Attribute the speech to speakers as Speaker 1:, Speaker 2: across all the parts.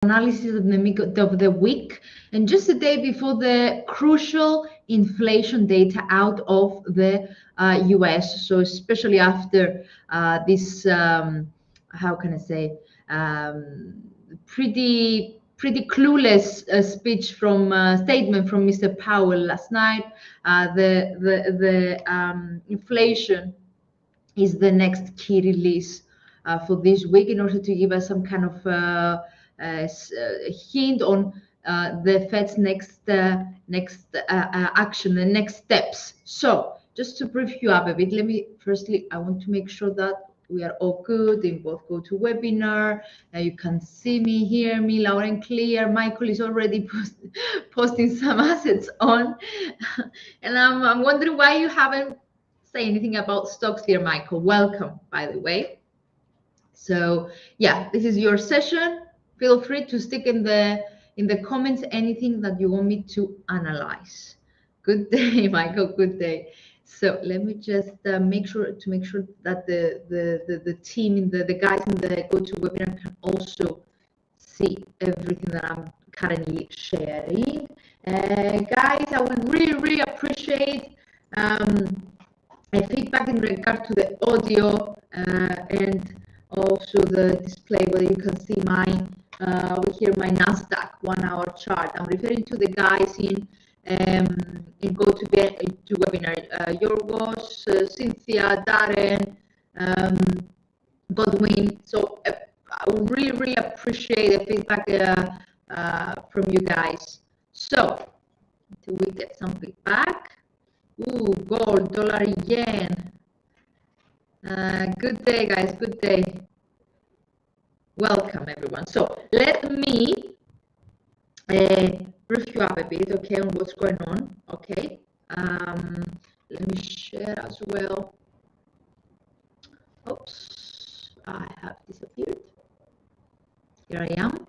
Speaker 1: analysis of the week, and just a day before the crucial inflation data out of the US. So especially after this, how can I say, pretty clueless speech from statement from Mr. Powell last night. The inflation is the next key release for this week in order to give us some kind of hint on the Fed's next action, the next steps. So just to brief you up a bit, I want to make sure that we are all good in both GoToWebinar. You can see me, hear me loud and clear. Michael is already posting some assets on. And I'm wondering why you haven't say anything about stocks here, Michael. Welcome, by the way. So yeah, this is your session. Feel free to stick in the comments anything that you want me to analyze. Good day, Michael. Good day. So let me just make sure that the team in the guys in the GoToWebinar can also see everything that I'm currently sharing. Guys, I would really appreciate feedback in regard to the audio and also the display, where you can see my over here my Nasdaq 1 hour chart. I'm referring to the guys in GoToWebinar, Yorgos, Cynthia, Darren, Godwin. So I would really appreciate the feedback from you guys. So until we get some feedback. Ooh, gold, dollar, yen. Good day, guys. Good day. Welcome, everyone. So let me brief you up a bit, okay, on what's going on. Okay. Let me share as well. Oops, I have disappeared. Here I am.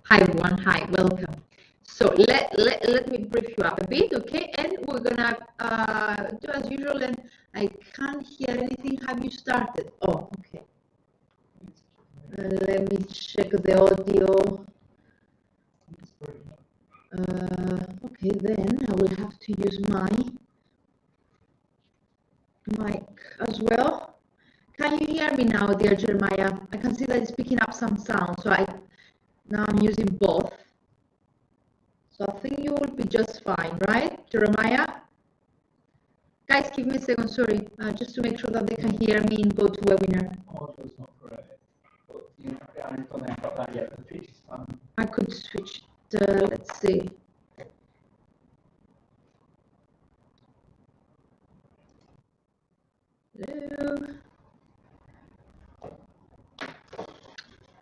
Speaker 1: Hi, everyone. Hi, welcome. So let me brief you up a bit, okay? And we're gonna do as usual. And I can't hear anything. Have you started? Oh, okay. Let me check the audio. Okay, then I will have to use my mic as well. Can you hear me now, dear Jeremiah? I can see that it's picking up some sound. So now I'm using both. So I think you will be just fine, right, Jeremiah? Guys, give me a second, sorry, just to make sure that they can hear me and go to webinar.
Speaker 2: Audio's not great. But you haven't got that yet. The pitch is fine.
Speaker 1: I could switch the, let's see. Hello.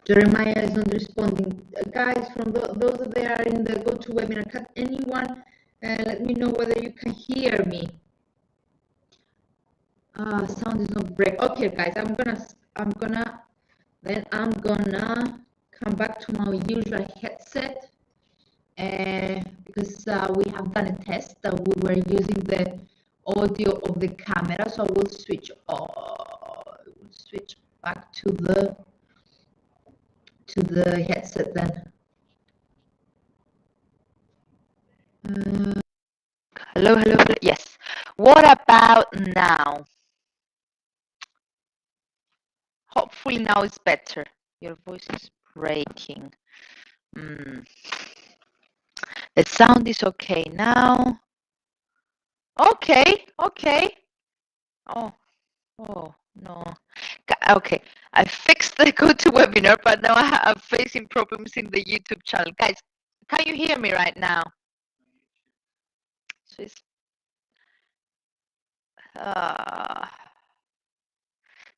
Speaker 1: Jeremiah is not responding. Guys, from those that are in the GoToWebinar, can anyone let me know whether you can hear me? Sound is not break. Okay, guys, I'm gonna come back to my usual headset because we have done a test that we were using the audio of the camera, so I will switch back to the headset then. Hello. Yes. What about now? Hopefully now it's better. Your voice is breaking. The sound is okay now. Okay. Oh no. Okay, I fixed the GoToWebinar, but now I'm facing problems in the YouTube channel. Guys, can you hear me right now? So it's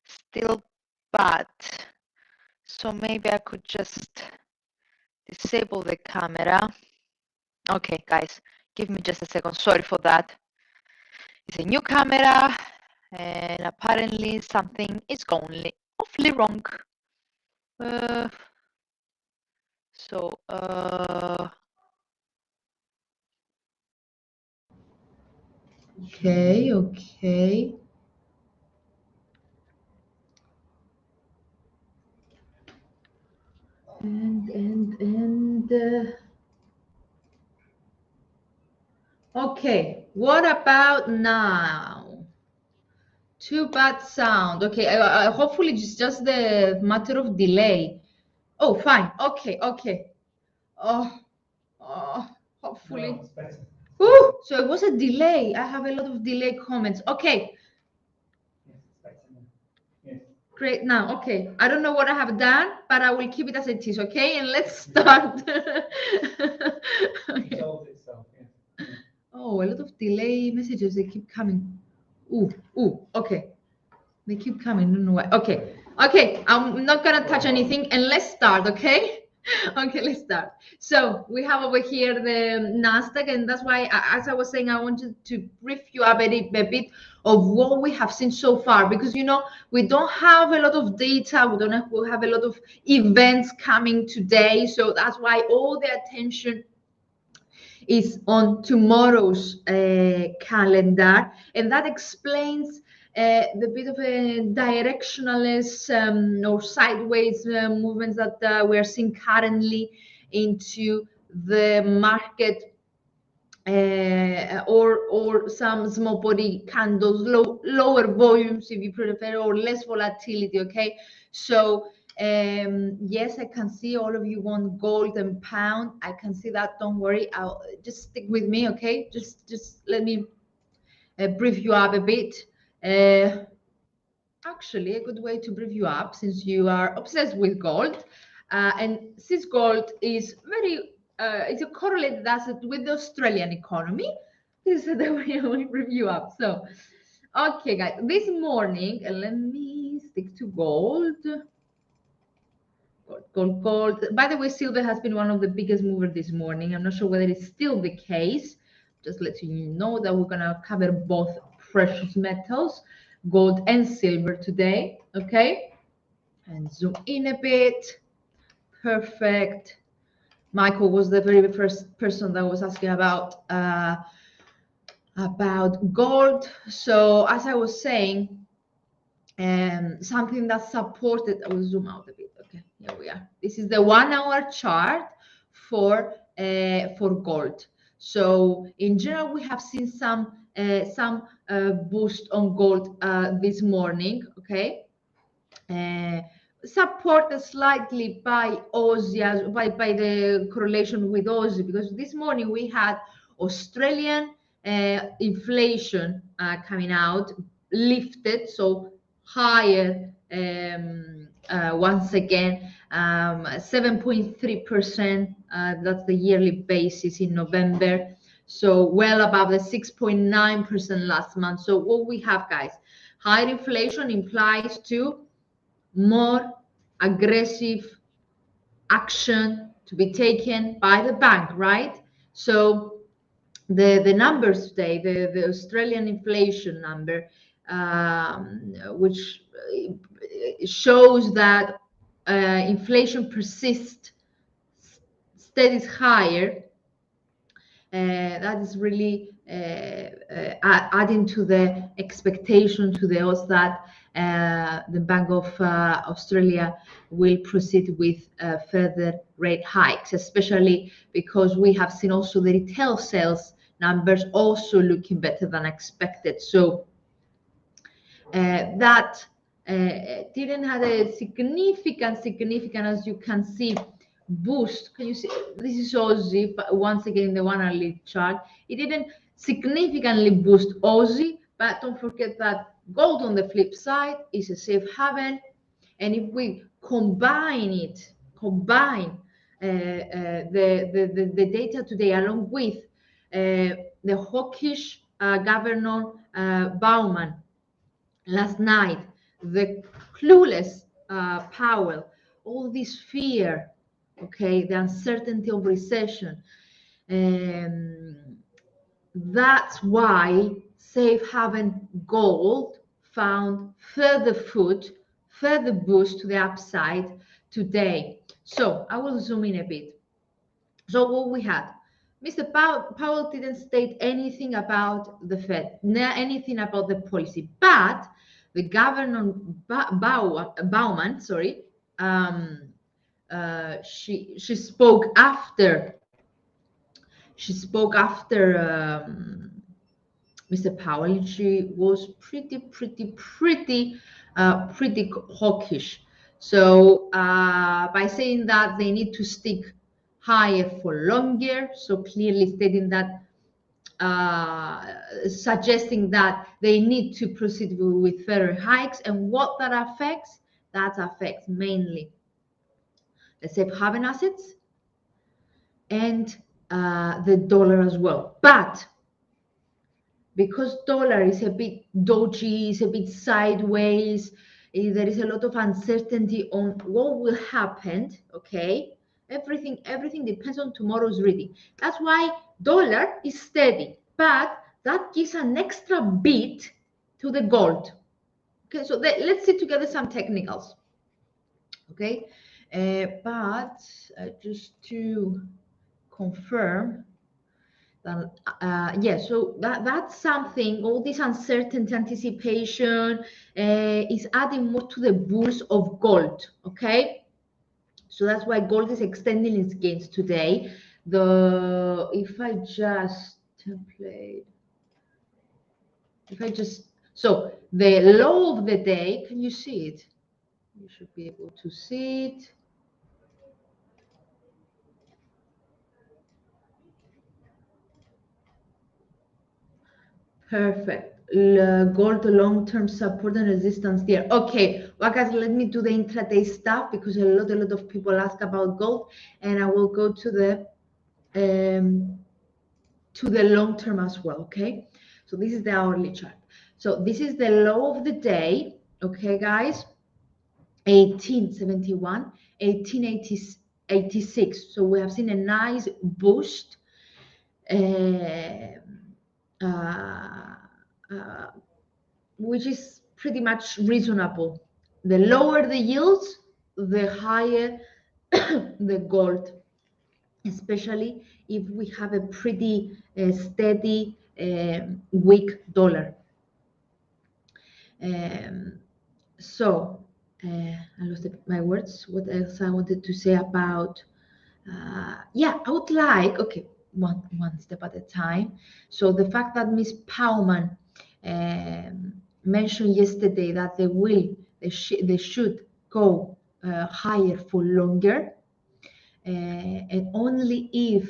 Speaker 1: still bad. So maybe I could just disable the camera. Okay, guys, give me just a second. Sorry for that. It's a new camera, and apparently something is going awfully wrong. Okay. Okay, what about now? Too bad sound. Okay, hopefully it's just the matter of delay. Oh, fine. Okay, okay. Oh, hopefully.
Speaker 2: No, it's better.
Speaker 1: Ooh, so it was a delay. I have a lot of delay comments. Okay,
Speaker 2: Yes, it's better now. Yes.
Speaker 1: great. Now, okay. I don't know what I have done, but I will keep it as it is. Okay, and let's start. Okay.
Speaker 2: Resolved itself, yes.
Speaker 1: Oh, a lot of delay messages. They keep coming. Ooh. Okay. They keep coming. I don't know why. Okay. Okay. I'm not gonna touch anything, and let's start. Okay. Okay, let's start. So we have over here the Nasdaq, and that's why, as I was saying, I wanted to brief you up a bit of what we have seen so far, because we don't have a lot of data. We have a lot of events coming today, so that's why all the attention is on tomorrow's calendar, and that explains the bit of a directionalist or sideways movements that we're seeing currently into the market, or some small body candles, lower volumes if you prefer, or less volatility. Okay, so yes, I can see all of you want gold and pound. I can see that. Don't worry. I'll just stick with me. Okay, just let me brief you up a bit. Actually, a good way to brief you up, since you are obsessed with gold, and since gold is very it's a correlated asset with the Australian economy, this is the way I will brief you up. So, okay, guys, this morning, let me stick to gold. Gold. By the way, silver has been one of the biggest movers this morning. I'm not sure whether it's still the case. Just letting you know that we're gonna cover both precious metals, gold and silver today. Okay, and zoom in a bit. Perfect. Michael was the very first person that was asking about gold. So as I was saying, something that supported. I will zoom out a bit. Okay, here we are. This is the 1 hour chart for gold. So in general, we have seen some boost on gold this morning. Okay, supported slightly by Aussie, by the correlation with Aussie, because this morning we had Australian inflation coming out, lifted, so higher once again, 7.3%. That's the yearly basis in November. So well above the 6.9% last month. So what we have, guys, higher inflation implies to more aggressive action to be taken by the bank, right? So the numbers today, the Australian inflation number, which shows that inflation persists, stays higher. That is really adding to the expectation, to the odds that the Bank of Australia will proceed with further rate hikes, especially because we have seen also the retail sales numbers also looking better than expected. So that didn't have a significant, as you can see, boost. Can you see? This is Aussie, but once again, the 1 hour lead chart. It didn't significantly boost Aussie, but don't forget that gold on the flip side is a safe haven. And if we combine the data today along with the hawkish Governor Bauman last night, the clueless Powell, all this fear, okay, the uncertainty of recession. That's why safe haven gold found further boost to the upside today. So I will zoom in a bit. So what we had, Mr. Powell didn't state anything about the Fed, anything about the policy, but the Governor Bauman, she spoke after Mr. Powell, and she was pretty hawkish. So by saying that they need to stick higher for longer, so clearly stating that, suggesting that they need to proceed with further hikes, and what that affects mainly the safe haven assets and the dollar as well. But because dollar is a bit dodgy, is a bit sideways, there is a lot of uncertainty on what will happen. Okay, everything depends on tomorrow's reading. That's why dollar is steady, but that gives an extra beat to the gold. Okay, so let's see together some technicals. Okay, but just to confirm that, yeah, so that's something. All this uncertainty, anticipation is adding more to the bulls of gold. Okay, so that's why gold is extending its gains today. If I just template, so the low of the day, can you see it? You should be able to see it. Perfect. Gold long-term support and resistance there. Okay, well guys, let me do the intraday stuff because a lot of people ask about gold, and I will go to the long term as well. Okay, so this is the hourly chart. So this is the low of the day. Okay, guys, 1871, 1886. So we have seen a nice boost. Which is pretty much reasonable. The lower the yields, the higher the gold, especially if we have a pretty steady weak dollar. So I lost my words. What else I wanted to say about? Yeah, I would like, okay, one step at a time. So the fact that Ms. Powman mentioned yesterday that they should go higher for longer, and only if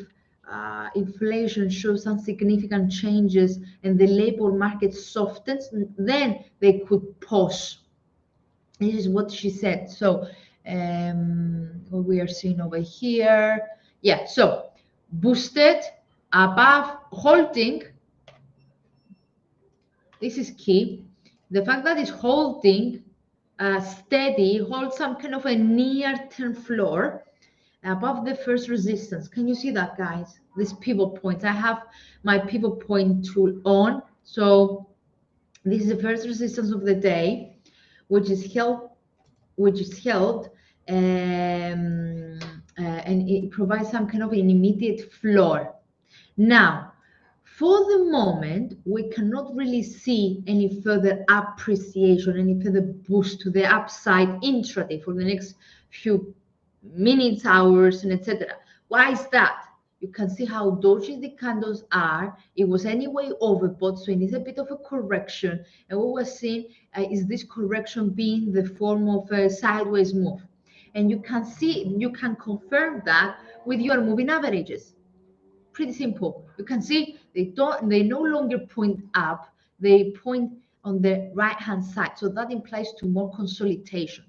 Speaker 1: inflation shows some significant changes and the labor market softens, then they could pause. This is what she said. So what we are seeing over here, yeah, so boosted above holding. This is key. The fact that it's holding steady, holds some kind of a near-term floor above the first resistance. Can you see that, guys? This pivot point. I have my pivot point tool on. So this is the first resistance of the day, which is held, and it provides some kind of an immediate floor. Now, for the moment, we cannot really see any further appreciation, any further boost to the upside intraday for the next few minutes, hours, and etc. Why is that? You can see how dodgy the candles are. It was anyway overbought, so it needs a bit of a correction. And what we're seeing is this correction being the form of a sideways move. And you can see, you can confirm that with your moving averages. Pretty simple. You can see they no longer point up, they point on the right hand side. So that implies to more consolidation.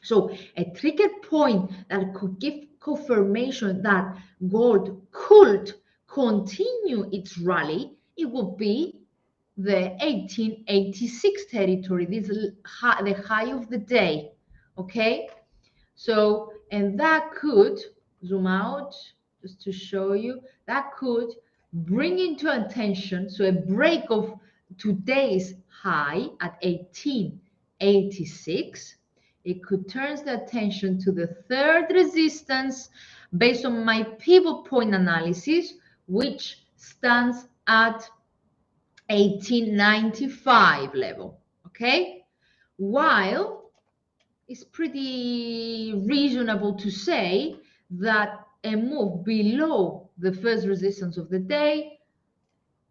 Speaker 1: So a trigger point that could give confirmation that gold could continue its rally, it would be the 1886 territory. This is the high of the day. Okay, so, and that could zoom out just to show you, that could bring into attention, so a break of today's high at 1886, it could turn the attention to the third resistance based on my pivot point analysis, which stands at 1895 level. Okay, while it's pretty reasonable to say that a move below the first resistance of the day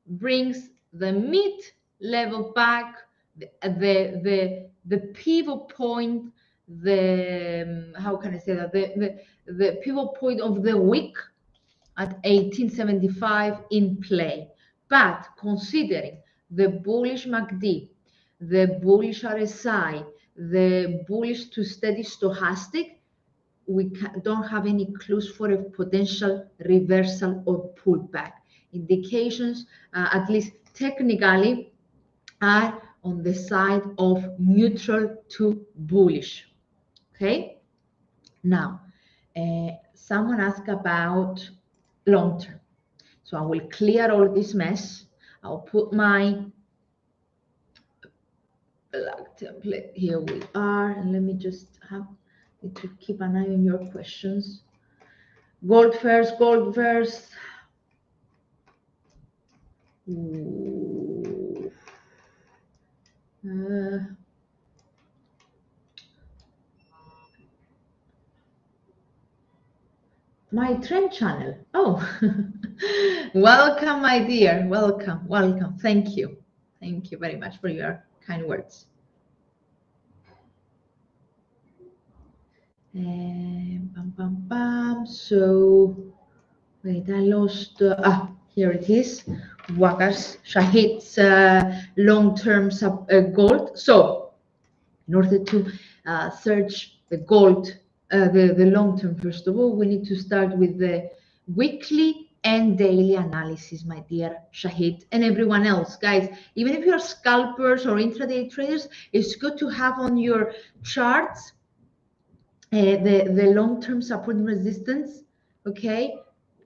Speaker 1: brings the mid level back, the pivot point, the how can I say that, the pivot point of the week at 1875 in play. But considering the bullish MACD, the bullish RSI, the bullish to steady stochastic, we don't have any clues for a potential reversal or pullback. Indications, at least technically, are on the side of neutral to bullish. Okay. Now, someone asked about long term. So I will clear all this mess. I'll put my black template. Here we are. And let me just need to keep an eye on your questions. Gold first, gold first. My trend channel. Oh, welcome, my dear. Welcome, welcome. Thank you. Thank you very much for your kind words. Bam, bam, bam. So, wait, I lost. Here it is. Waqas Shahid's long-term gold. So, in order to search the gold, the long-term, first of all, we need to start with the weekly and daily analysis, my dear Shahid, and everyone else. Guys, even if you're scalpers or intraday traders, it's good to have on your charts the long-term support and resistance, okay?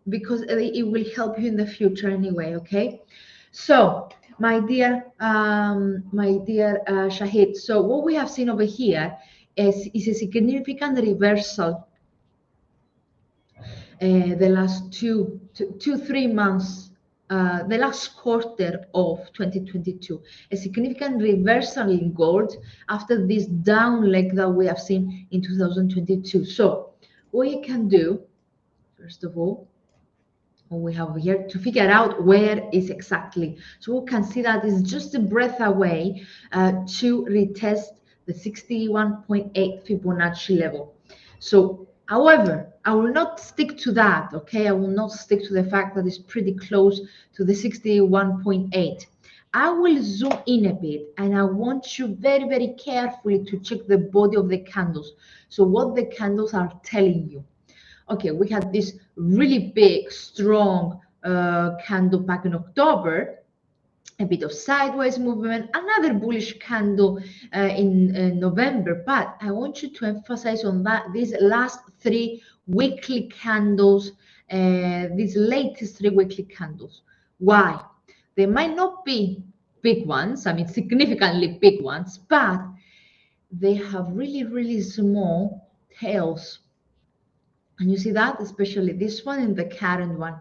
Speaker 1: Because it will help you in the future anyway, okay? So, my dear Shahid, so what we have seen over here is a significant reversal the last 3 months, the last quarter of 2022, a significant reversal in gold after this down leg that we have seen in 2022. So what you can do, first of all, what we have here to figure out where is exactly. So we can see that it's just a breath away to retest the 61.8 Fibonacci level. So, however, I will not stick to that, okay? I will not stick to the fact that it's pretty close to the 61.8. I will zoom in a bit and I want you very, very carefully to check the body of the candles. So what the candles are telling you. Okay, we had this really big, strong candle back in October, a bit of sideways movement, another bullish candle in November. But I want you to emphasize on that these last 3 weekly candles, these latest 3 weekly candles. Why? They might not be big ones, I mean significantly big ones, but they have really, really small tails. And you see that, especially this one and the current one.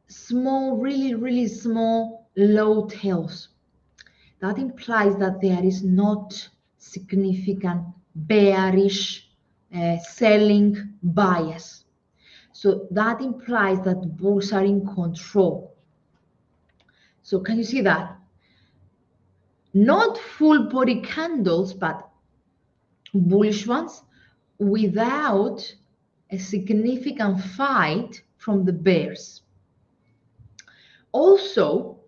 Speaker 1: Small, really, really small, low tails. That implies that there is not significant bearish selling bias. So that implies that bulls are in control. So can you see that? Not full body candles, but bullish ones without a significant fight from the bears. Also,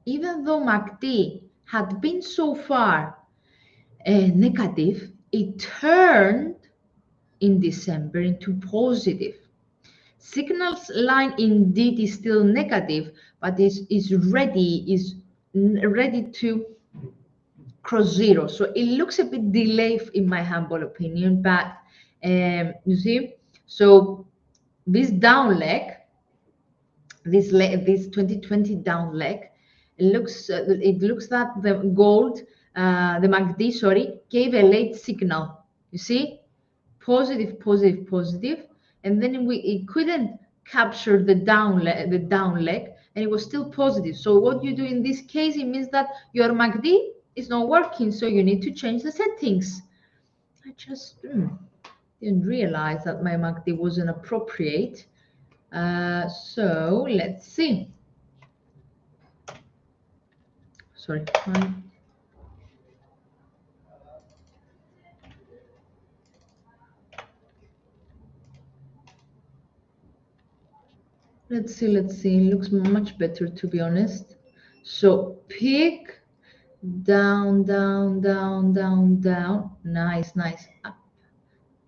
Speaker 1: even though MACD had been so far negative, it turned in December into positive. Signals line indeed is still negative, but is ready to cross zero. So it looks a bit delayed in my humble opinion, but you see, so this down leg, this 2020 down leg, it looks that the gold, the MACD, sorry, gave a late signal. You see, positive, positive, positive, and then it couldn't capture the down leg, and it was still positive. So what you do in this case, it means that your MACD is not working, so you need to change the settings. I just didn't realize that my MACD wasn't appropriate. So let's see. Sorry. Let's see. Looks much better, to be honest. So peak, down, down, down, down, down. Nice. Up,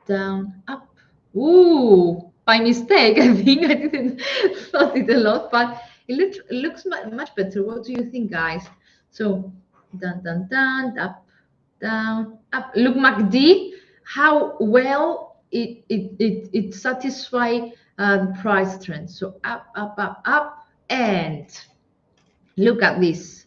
Speaker 1: down, up. Ooh, by mistake. I think I didn't thought it a lot, but it looks much better. What do you think, guys? So down, down, down, up, down, up. Look, MACD, how well it satisfies the price trend. So up, and look at this,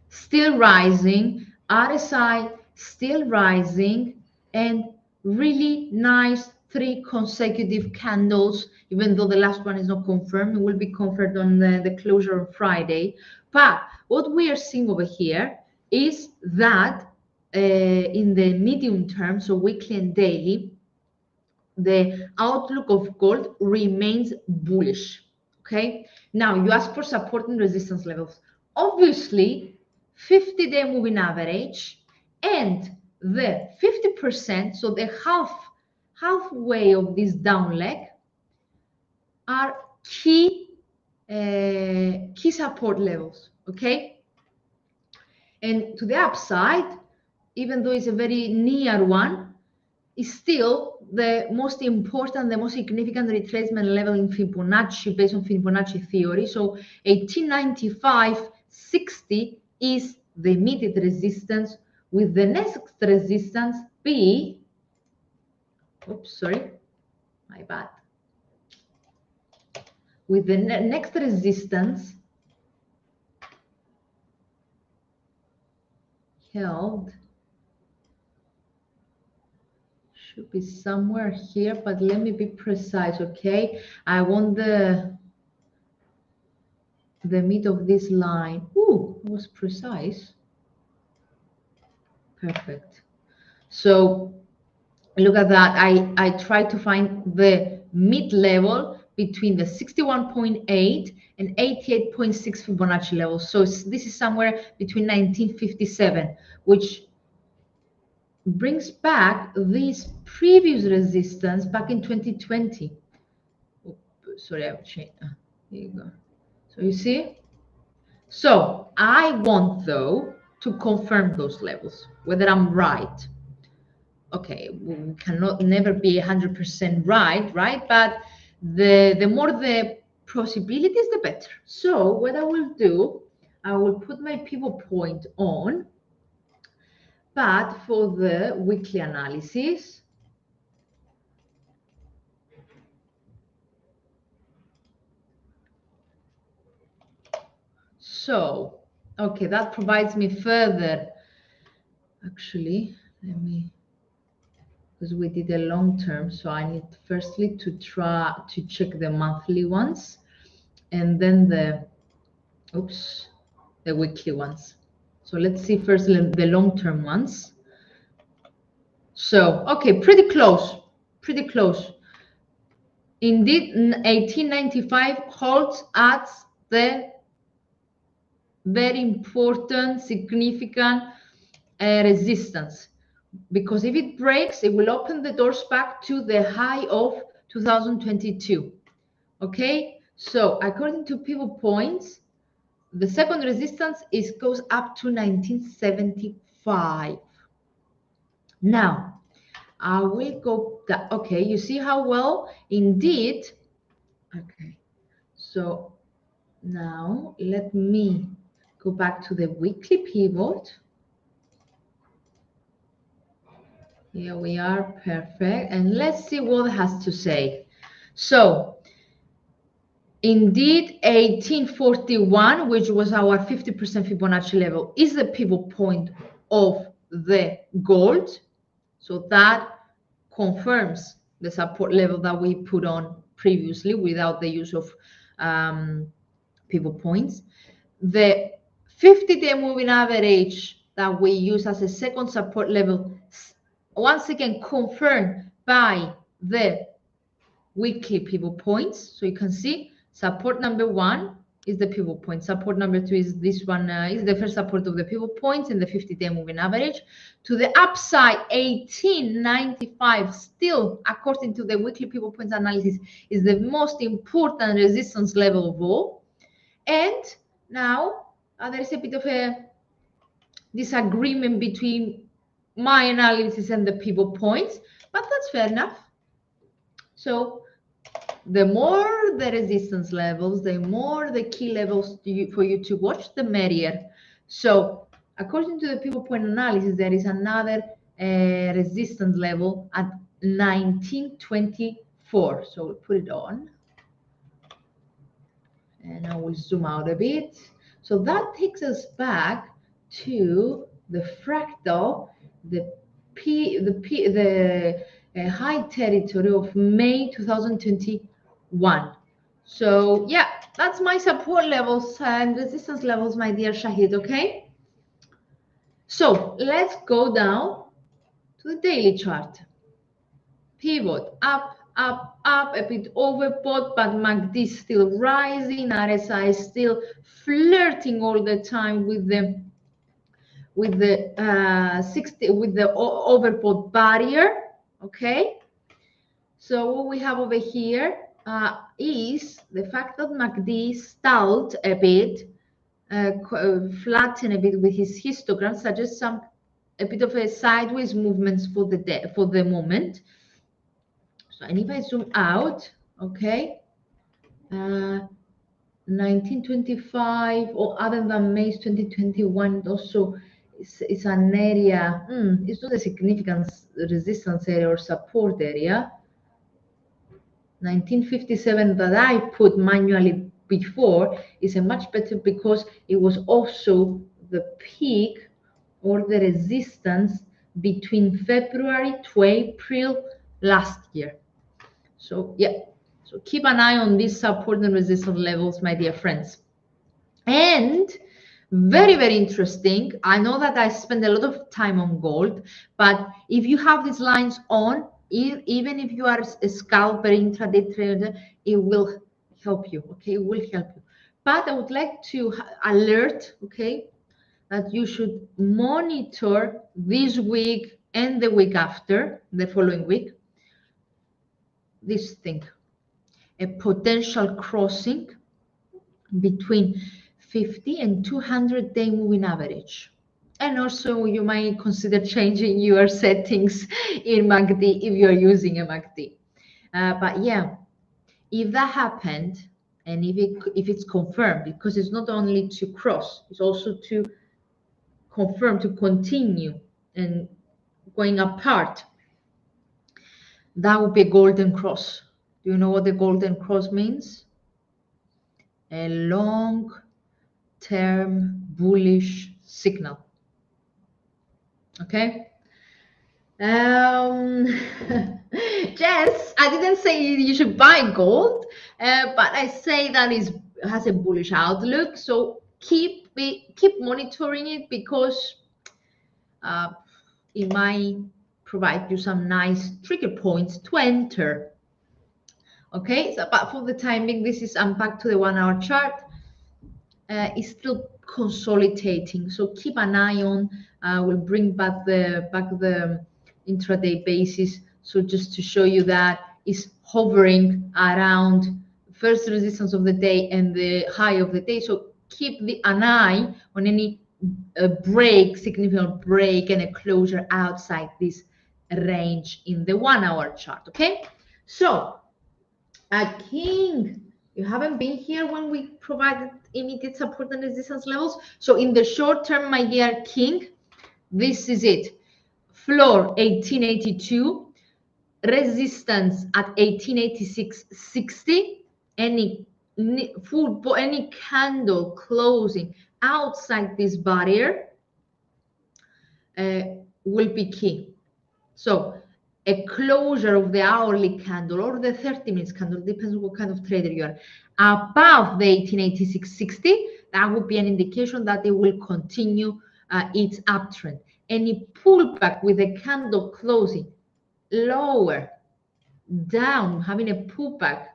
Speaker 1: still rising. RSI still rising, and really nice 3 consecutive candles, even though the last one is not confirmed. It will be confirmed on the closure on Friday. But what we are seeing over here is that in the medium term, so weekly and daily, the outlook of gold remains bullish. Okay, now you ask for support and resistance levels. Obviously, 50-day moving average and the 50%, so the halfway of this down leg, are key support levels. Okay, and to the upside, even though it's a very near one, is still the most important, the most significant retracement level in Fibonacci, based on Fibonacci theory. So 1895.60 is the immediate resistance, with the next resistance be, oops, sorry, my bad. With the next resistance held, should be somewhere here, but let me be precise, okay? I want the mid of this line. Ooh, it was precise. Perfect. So look at that. I try to find the mid level between the 61.8 and 88.6 Fibonacci levels. So this is somewhere between 1957, which brings back this previous resistance back in 2020. Oops, sorry, I've changed. Here you go. So you see? So I want, though, to confirm those levels, whether I'm right. Okay, we cannot never be 100% right? But the more the possibilities, the better. So what I will do, I will put my pivot point on, but for the weekly analysis, so, okay, that provides me further. Actually, let me, because we did a long term, so I need firstly to try to check the monthly ones, and then the, oops, the weekly ones. So let's see first the long term ones. So, okay, pretty close. Indeed, 1895 holds at the very important, significant resistance, because if it breaks, it will open the doors back to the high of 2022. Okay, so according to pivot points, the second resistance goes up to 1975. Now, I will go that. Okay, you see how well indeed. Okay, so now let me go back to the weekly pivot. Here we are, perfect. And let's see what it has to say. So, indeed, 1841, which was our 50% Fibonacci level, is the pivot point of the gold. So that confirms the support level that we put on previously without the use of pivot points. The 50-day moving average that we use as a second support level once again confirmed by the weekly pivot points. So you can see support number 1 is the pivot point. Support number 2 is this one, is the first support of the pivot points in the 50-day moving average. To the upside, 1895 still, according to the weekly pivot points analysis, is the most important resistance level of all. And now there is a bit of a disagreement between my analysis and the pivot points, but that's fair enough. So the more the resistance levels, the more the key levels for you to watch, the merrier. So according to the pivot point analysis, there is another resistance level at 1924. So we'll put it on. And I will zoom out a bit. So that takes us back to the fractal, the high territory of May 2021. So yeah, that's my support levels and resistance levels, my dear Shahid, okay? So let's go down to the daily chart. Pivot up, up, up, a bit overbought, but MACD still rising, RSI is still flirting all the time with the 60, with the overbought barrier. Okay, so what we have over here is the fact that MACD stalled a bit, flattened a bit with his histogram, suggests a bit of a sideways movements for the moment. So, and if I zoom out, okay, 1925 or other than May 2021 also is an area, it's not a significant resistance area or support area. 1957 that I put manually before is a much better because it was also the peak or the resistance between February to April last year. So yeah, so keep an eye on these support and resistance levels, my dear friends. And very, very interesting. I know that I spend a lot of time on gold, but if you have these lines on, even if you are a scalper, intraday trader, it will help you, okay? It will help you. But I would like to alert, okay, that you should monitor this week and the week after, the following week, this thing, a potential crossing between 50 and 200-day moving average. And also you might consider changing your settings in MACD if you're using a MACD. But yeah, if that happened, and if it's confirmed, because it's not only to cross, it's also to confirm, to continue and going apart, that would be a golden cross. Do you know what the golden cross means? A long-term bullish signal. Okay. Jess, I didn't say you should buy gold, but I say that it has a bullish outlook. So keep monitoring it because it might provide you some nice trigger points to enter. Okay, so but for the time being, this is, I'm back to the 1 hour chart. It's still consolidating, so keep an eye on. We'll bring back the intraday basis. So just to show you that it's hovering around first resistance of the day and the high of the day. So keep an eye on any break, significant break, and a closure outside this range in the 1 hour chart. Okay, so King, you haven't been here when we provided immediate support and resistance levels. So in the short term, my dear King, this is it. Floor 1882, resistance at 1886.60. Any candle closing outside this barrier will be key. So a closure of the hourly candle or the 30 minutes candle, depends on what kind of trader you are, above the 1886.60, that would be an indication that it will continue its uptrend. any pullback with a candle closing lower, down, having a pullback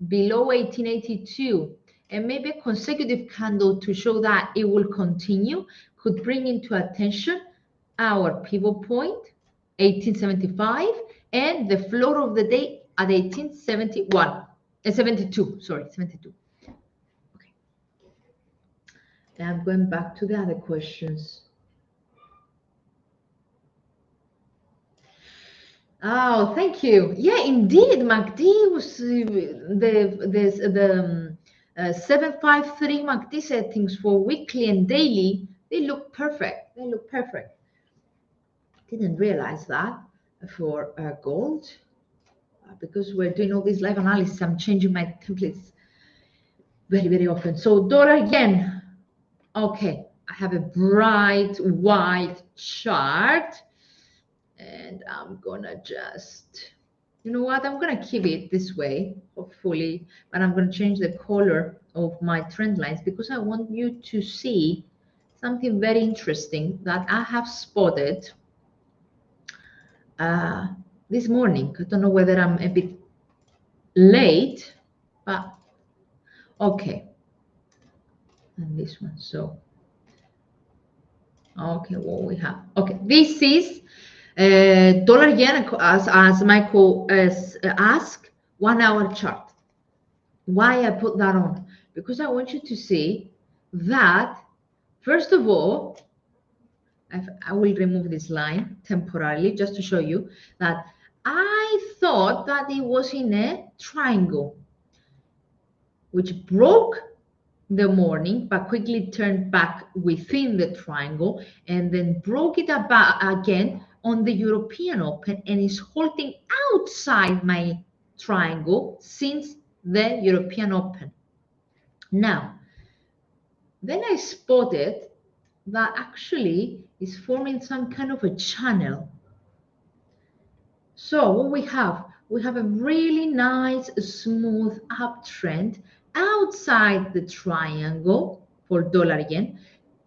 Speaker 1: below 1882, and maybe a consecutive candle to show that it will continue, could bring into attention our pivot point 1875 and the floor of the day at 1871 72, sorry, 72. Okay, now I'm going back to the other questions. Oh, thank you. Yeah, indeed, MACD was the 753 MACD settings for weekly and daily. They look perfect. They look perfect. Didn't realize that for gold because we're doing all these live analysis. I'm changing my templates very, very often. So dollar yen. Okay, I have a bright white chart. And I'm gonna just, you know what, I'm gonna keep it this way, hopefully, but I'm gonna change the color of my trend lines because I want you to see something very interesting that I have spotted this morning. I don't know whether I'm a bit late, but okay. And this one, so okay, what we have, okay, this is dollar yen, as Michael asked, 1 hour chart. Why I put that on? Because I want you to see that, first of all, I will remove this line temporarily just to show you that I thought that it was in a triangle, which broke the morning, but quickly turned back within the triangle and then broke it about again on the European Open and is holding outside my triangle since the European Open. Now, then I spotted that actually is forming some kind of a channel. So what we have a really nice smooth uptrend outside the triangle for dollar yen,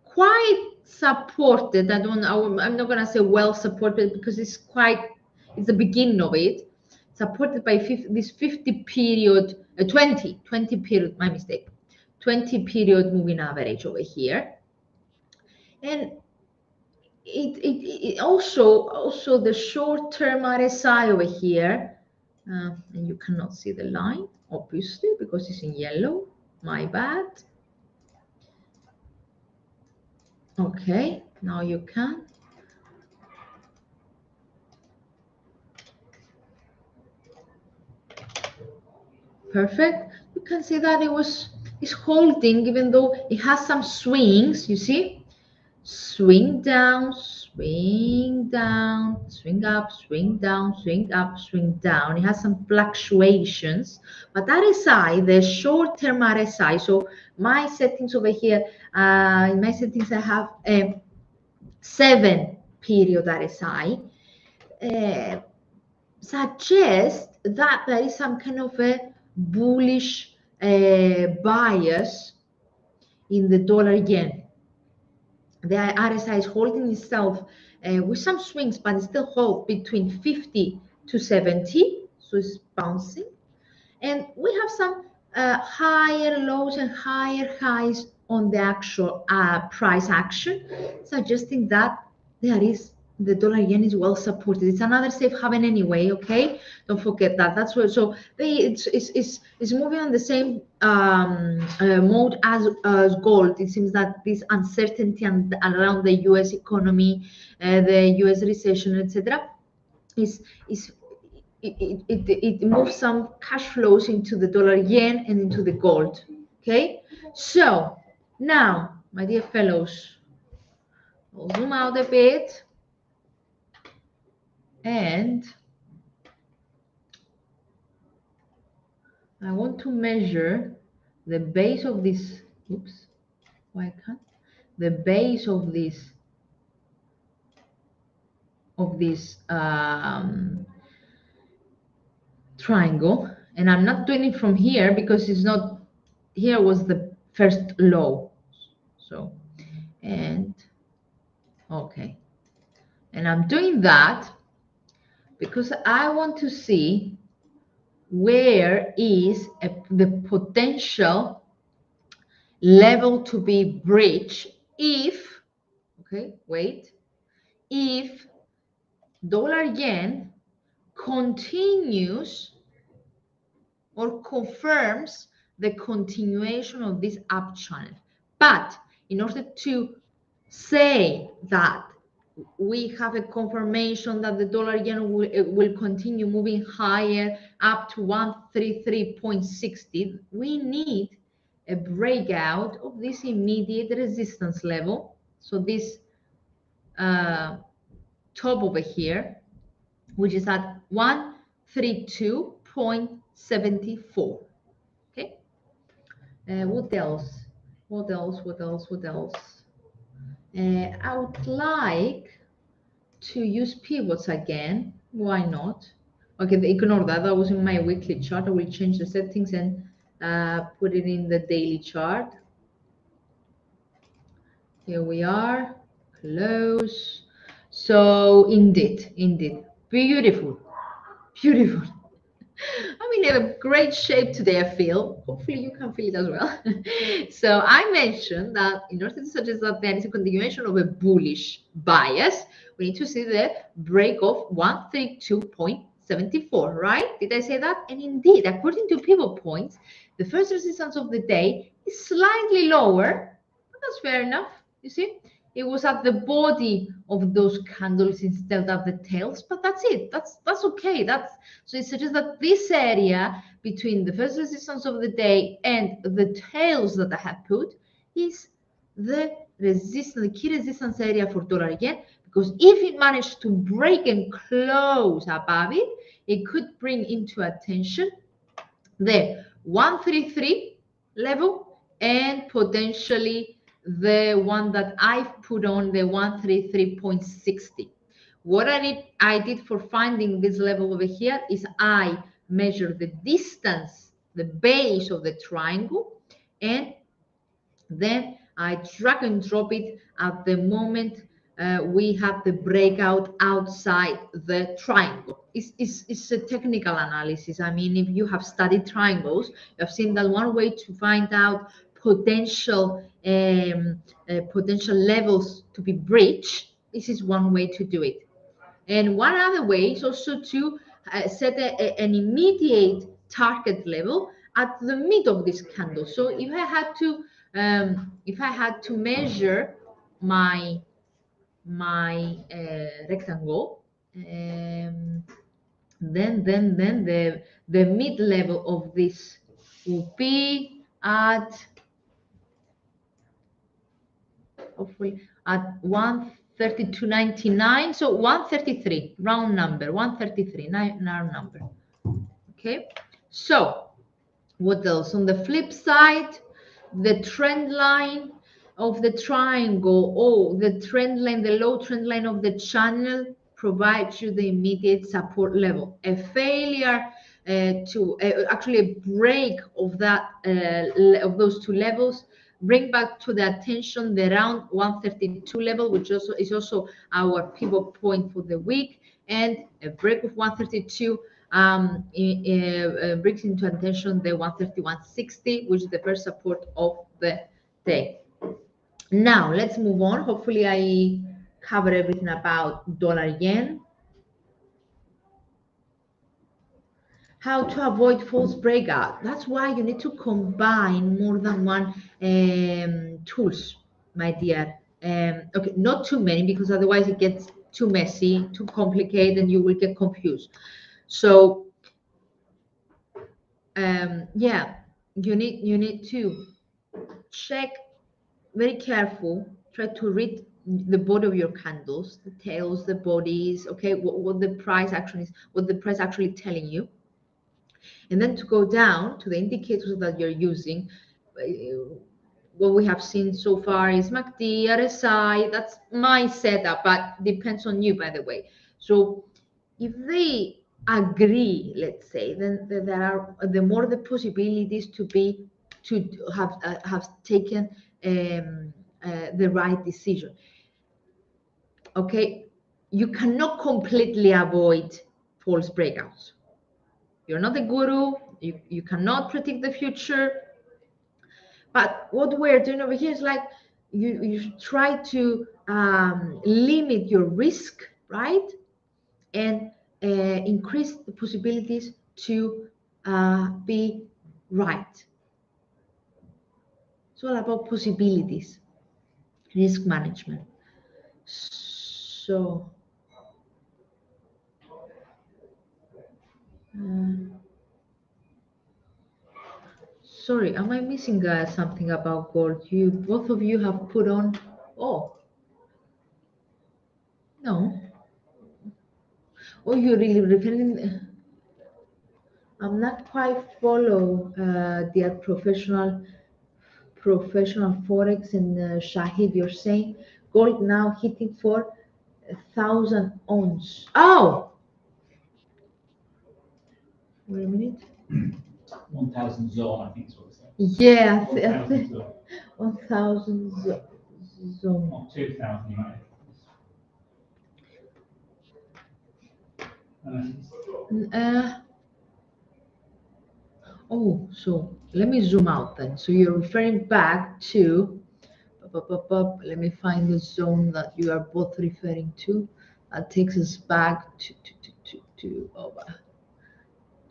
Speaker 1: quite supported. I'm not going to say well supported because it's the beginning of it, supported by this 50 period 20 period, my mistake, 20 period moving average over here. And it also the short-term RSI over here, and you cannot see the line obviously because it's in yellow, my bad. Okay, now you can. Perfect. You can see that it's holding, even though it has some swings. You see, swing down, swing down, swing up, swing down, swing up, swing down. It has some fluctuations, but RSI, the short-term RSI. So my settings over here, in my settings, I have a 7 period RSI. Suggest that there is some kind of a bullish bias in the dollar yen. The RSI is holding itself with some swings, but it still holds between 50 to 70, so it's bouncing. And we have some higher lows and higher highs on the actual price action, suggesting that the dollar yen is well supported. It's another safe haven anyway, okay? Don't forget that. That's what. So it's moving on the same mode as gold. It seems that this uncertainty around the U.S. economy, the U.S. recession, etc., it moves some cash flows into the dollar yen and into the gold. Okay, so now, my dear fellows, I'll zoom out a bit and I want to measure the base of this. Oops, why can't the base of this triangle, and I'm not doing it from here because it's not, here was the first low. So, and okay, And I'm doing that because I want to see where is the potential level to be breached if, okay, wait, if dollar yen continues or confirms the continuation of this up channel. But in order to say that we have a confirmation that the dollar yen will continue moving higher up to 133.60, we need a breakout of this immediate resistance level. So this top over here, which is at 132.74. Okay. What else? What else? What else? What else? I would like to use pivots again. Why not? Okay, ignore that. That was in my weekly chart. I will change the settings and put it in the daily chart. Here we are. Close. So indeed, beautiful, beautiful. I'm in a great shape today, I feel. Hopefully you can feel it as well. So I mentioned that in order to suggest that there is a continuation of a bullish bias, we need to see the break of 132.74, right? Did I say that? And indeed, according to pivot points, the first resistance of the day is slightly lower, but that's fair enough, you see? It was at the body of those candles instead of the tails, but that's it. That's okay. So it suggests that this area between the first resistance of the day and the tails that I have put is the resistance, the key resistance area for dollar yen. Because if it managed to break and close above it, it could bring into attention the 133 level and potentially the one that I've put on, the 133.60. What I did for finding this level over here is I measured the distance, the base of the triangle, and then I drag and drop it at the moment we have the breakout outside the triangle. It's a technical analysis. I mean, if you have studied triangles, you have seen that one way to find out potential levels to be breached, this is one way to do it. And one other way is also to set an immediate target level at the mid of this candle. So if I had to measure my rectangle, then the mid level of this will be at hopefully at 132.99, so 133 round number, 133 round number. Okay, so what else? On the flip side, the trend line of the triangle, the trend line, the low trend line of the channel provides you the immediate support level. A failure actually a break of that of those two levels bring back to the attention the round 132 level, which also is also our pivot point for the week, and a break of 132 brings into attention the 131.60, which is the first support of the day. Now let's move on. Hopefully I covered everything about dollar yen. How to avoid false breakout. That's why you need to combine more than one tools, my dear. Okay, not too many, because otherwise it gets too messy, too complicated, and you will get confused. So yeah, you need to check very careful, try to read the body of your candles, the tails, the bodies, okay, what the price actually is, what the price actually telling you, and then to go down to the indicators that you're using. What we have seen so far is MACD, RSI. That's my setup, but depends on you, by the way. So if they agree, let's say, then there are the more the possibilities to have taken the right decision. Okay, you cannot completely avoid false breakouts. You're not a guru. You cannot predict the future. But what we're doing over here is like you try to limit your risk, right? And increase the possibilities to be right. It's all about possibilities, risk management. So, sorry, am I missing something about gold? You both of you have put on. Oh, no. Oh, you're really referring. I'm not quite follow their professional forex and Shahid. You're saying gold now hitting for 1,000 ounce. Oh, wait a minute.
Speaker 2: 1,000 zone, I think is what it said.
Speaker 1: Yeah,
Speaker 2: 1,000 zone.
Speaker 1: 1,000 zone.
Speaker 2: Not 2,000, you might.
Speaker 1: Oh, so let me zoom out then. So you're referring back to, let me find the zone that you are both referring to. That takes us back to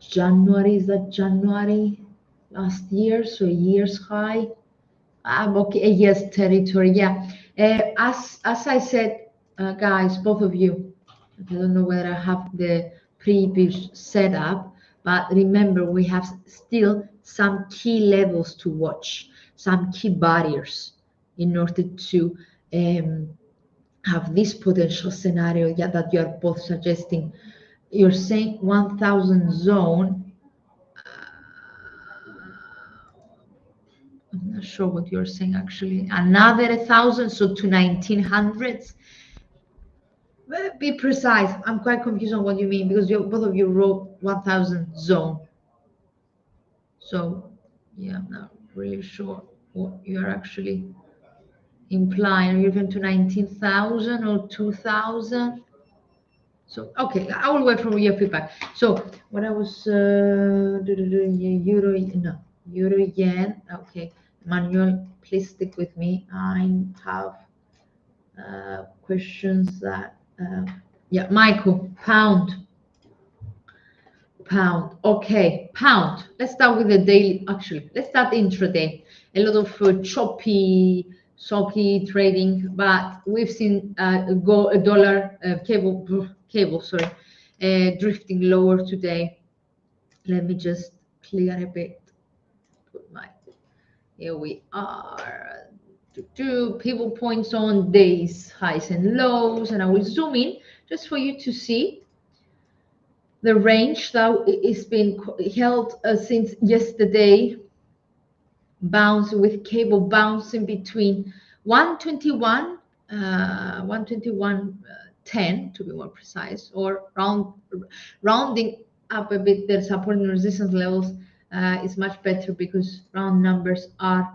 Speaker 1: January. Is that January last year? So a year's high. Okay, yes, territory. Yeah. As I said, guys, both of you, I don't know whether I have the previous setup, but remember we have still some key levels to watch, some key barriers in order to have this potential scenario that you are both suggesting. You're saying 1,000 zone. I'm not sure what you're saying actually. Another 1,000, so to 1,900s. Be precise. I'm quite confused on what you mean because both of you wrote 1,000 zone. So yeah, I'm not really sure what you're actually implying. Are you referring to 19,000 or 2,000? So okay, I will wait for your feedback. So what I was euro, no, euro yen. Okay, Manuel, please stick with me. I have questions that yeah, Michael, pound. Okay, pound. Let's start with the daily. Actually, let's start intraday. A lot of choppy, socky trading, but we've seen a dollar cable, sorry, drifting lower today. Let me just clear a bit. Put my, here we are. Pivot points on days, highs and lows, and I will zoom in just for you to see the range that is being held since yesterday. Bounce with cable bouncing between 121, 121.10 to be more precise, or rounding up a bit. The support and resistance levels is much better because round numbers are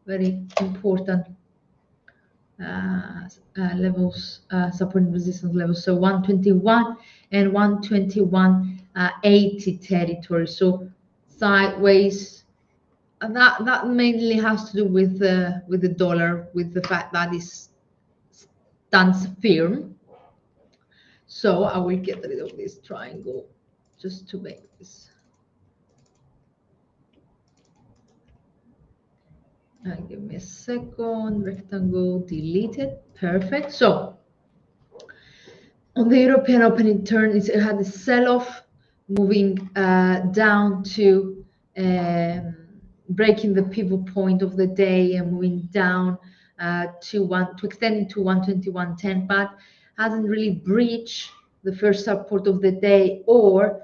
Speaker 1: very important levels, support and resistance levels. So 121 and 121.80 territory. So sideways. And that mainly has to do with the dollar, with the fact that it stands firm. So I will get rid of this triangle just to make this. Give me a second. Rectangle deleted. Perfect. So on the European opening turn, it had a sell-off, moving down to breaking the pivot point of the day and moving down to extending to 121.10, but hasn't really breached the first support of the day or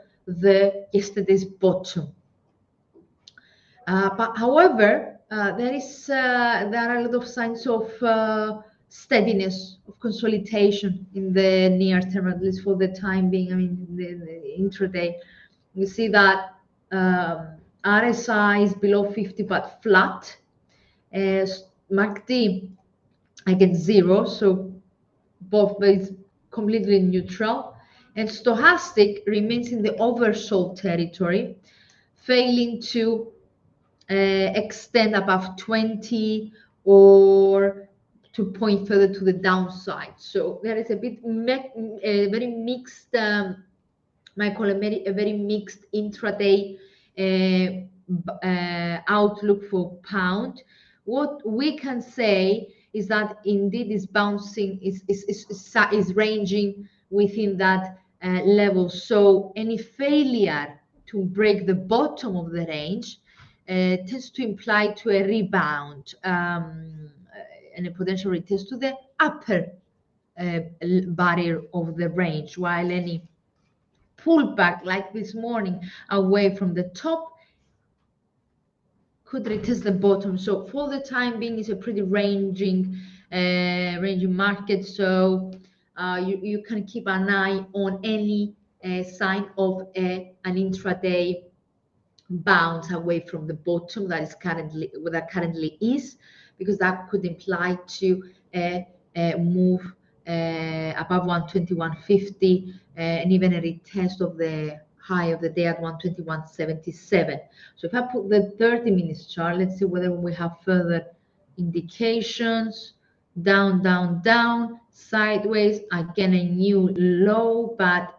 Speaker 1: yesterday's bottom. But however, there are a lot of signs of steadiness, of consolidation in the near term, at least for the time being. I mean, the intraday, you see that RSI is below 50 but flat. MACD, I get 0, so both, but it's completely neutral. And stochastic remains in the oversold territory, failing to extend above 20 or to point further to the downside. So there is a bit a very mixed, might call a very mixed intraday outlook for pound. What we can say is that indeed is bouncing, is ranging within that level. So any failure to break the bottom of the range tends to imply to a rebound and a potential retest to the upper barrier of the range, while any pullback like this morning away from the top could retest the bottom. So for the time being, it's a pretty ranging market. So you can keep an eye on any sign of an intraday bounce away from the bottom that currently is, because that could imply to move above 121.50 and even a retest of the high of the day at 121.77. So if I put the 30 minutes chart, let's see whether we have further indications. Down, down, down, sideways, again a new low, but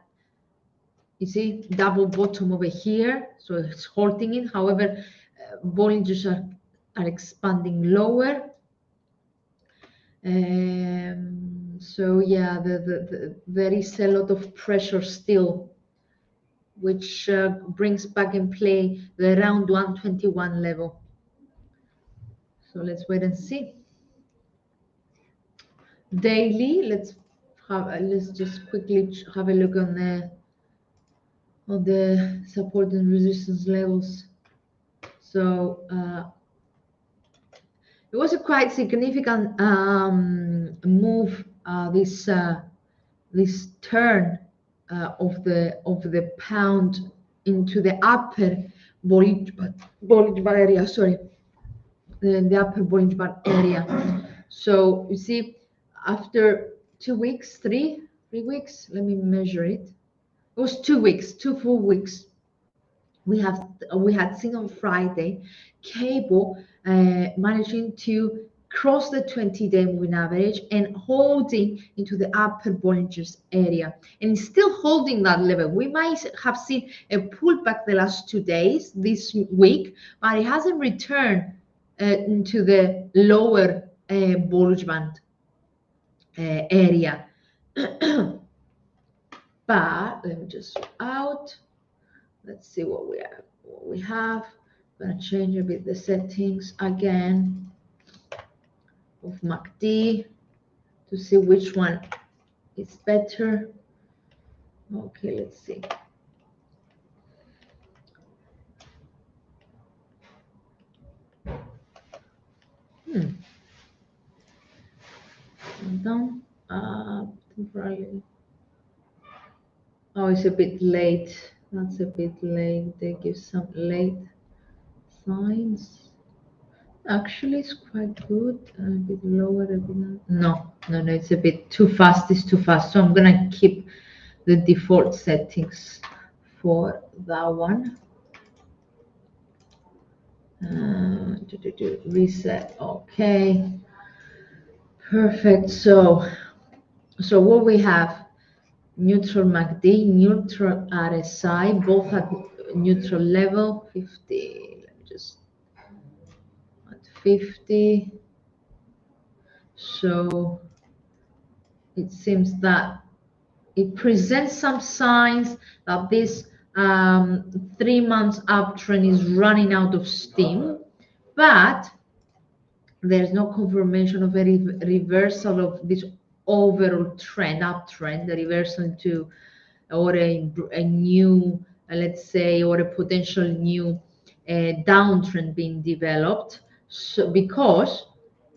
Speaker 1: you see double bottom over here, so it's holding it. However, Bollinger's are expanding lower. So yeah, there is a lot of pressure still, which brings back in play the around 121 level. So let's wait and see. Daily, let's just quickly have a look on the support and resistance levels. So it was a quite significant move, this turn of the pound into the upper Bollinger Band area. Sorry, the upper Bollinger Band area. So you see, after 2 weeks, three weeks. Let me measure it. It was 2 weeks, 2 full weeks. We had seen on Friday cable managing to cross the 20-day moving average and holding into the upper Bollinger's area, and still holding that level. We might have seen a pullback the last 2 days this week, but it hasn't returned into the lower Bollinger Band area. But let me just out. Let's see what we have. I'm gonna change a bit the settings again of MACD to see which one is better. Okay, let's see. Down temporarily. Oh, it's a bit late. That's a bit late. They give some late signs. Actually, it's quite good. A bit lower. A bit no, it's a bit too fast. It's too fast. So I'm gonna keep the default settings for that one. Reset. Okay. Perfect. So what we have: neutral MACD, neutral RSI, both at neutral level. 50. Let me just at 50. So it seems that it presents some signs that this 3 months uptrend is running out of steam, but there's no confirmation of a reversal of this overall uptrend, the reversal into or a new, let's say, or a potential new downtrend being developed. So because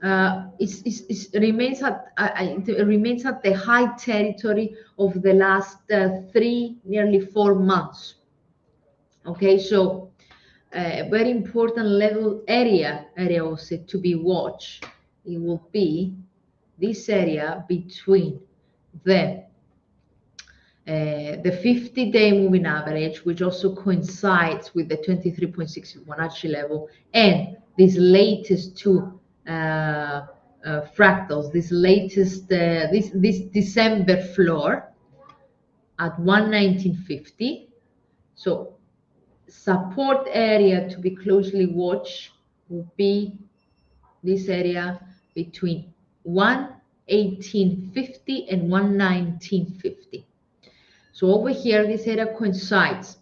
Speaker 1: it remains at the high territory of the last nearly 4 months. Okay, so very important level area also to be watched. It will be this area between the 50-day moving average, which also coincides with the 23.6 Fibonacci level, and these latest two fractals, this latest this December floor at 119.50. So support area to be closely watched will be this area between 118.50 and 119.50. So over here, this area coincides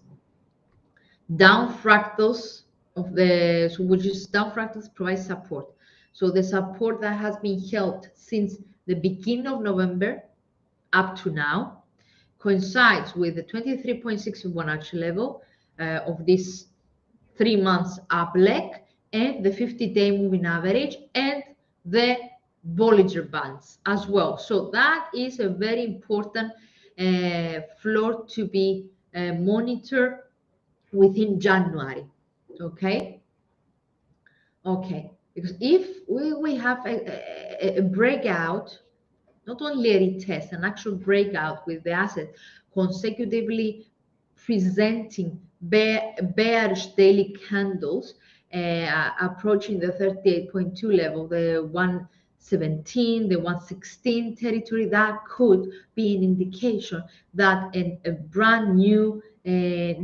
Speaker 1: down fractals of the, so which is down fractals provide support. So the support that has been held since the beginning of November up to now coincides with the 23.6 Fibonacci level of this 3 months up leg and the 50-day moving average and the Bollinger Bands as well. So that is a very important floor to be monitored within January. Okay. Because if we have a breakout, not only a retest, an actual breakout with the asset consecutively presenting bearish daily candles approaching the 38.2 level, the 117, the 116 territory, that could be an indication that a brand new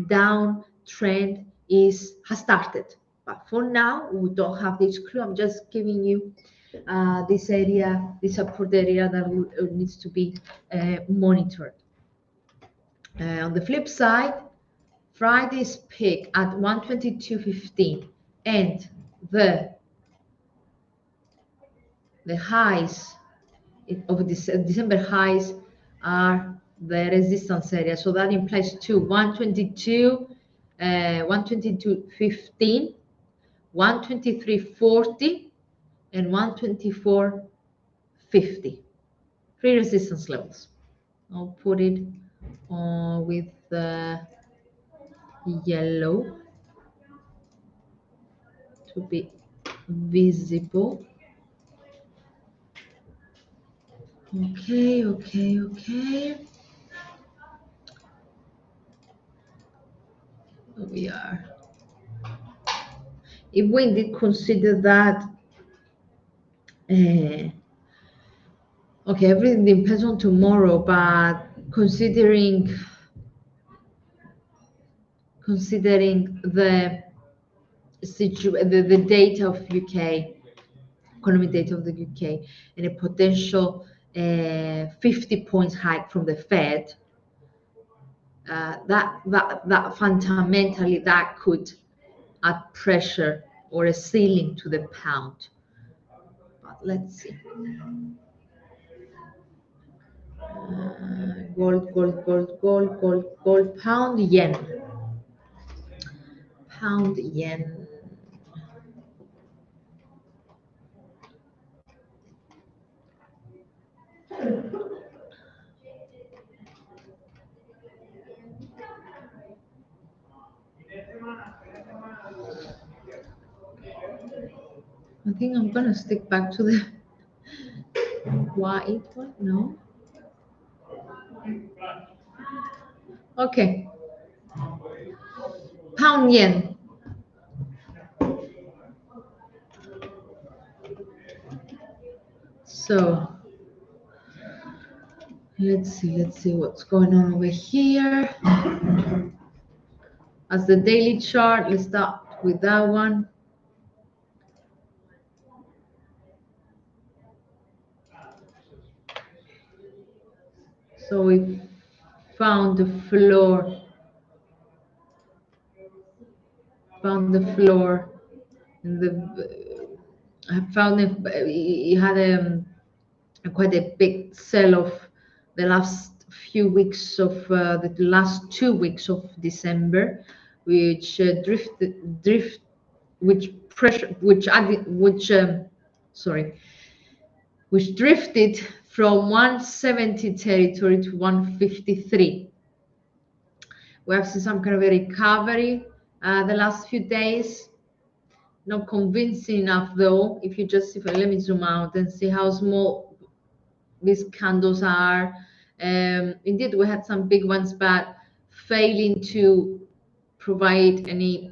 Speaker 1: down trend has started. But for now, we don't have this clue. I'm just giving you this area, this support area that needs to be monitored. On the flip side, Friday's peak at 122.15 and the highs of this December highs are the resistance area. So that implies to 122, 122.15, 123.40, and 124.50. Three resistance levels. I'll put it with yellow to be visible. Okay. Here we are. If we did consider that, okay, everything depends on tomorrow, but considering the data of UK, economic data of the UK, and a potential 50 points hike from the Fed, that fundamentally that could add pressure or a ceiling to the pound. But let's see. Gold, pound, yen. Pound, yen. I think I'm gonna stick back to the white one. No. Okay. Pound yen. So let's see what's going on over here. As the daily chart, let's start with that one. So we found the floor. I found it had quite a big sell-off the last few weeks of the last 2 weeks of December, which drifted from 170 territory to 153. We have seen some kind of a recovery the last few days. Not convincing enough though. Let me zoom out and see how small these candles are. Indeed, we had some big ones, but failing to provide any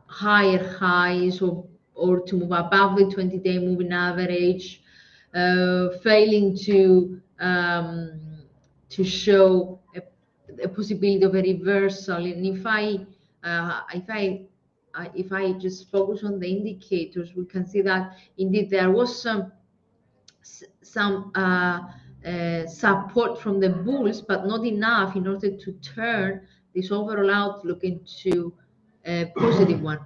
Speaker 1: higher highs or to move above the 20-day moving average, failing to show a possibility of a reversal. And if I just focus on the indicators, we can see that indeed there was some support from the bulls, but not enough in order to turn this overall outlook into a positive one,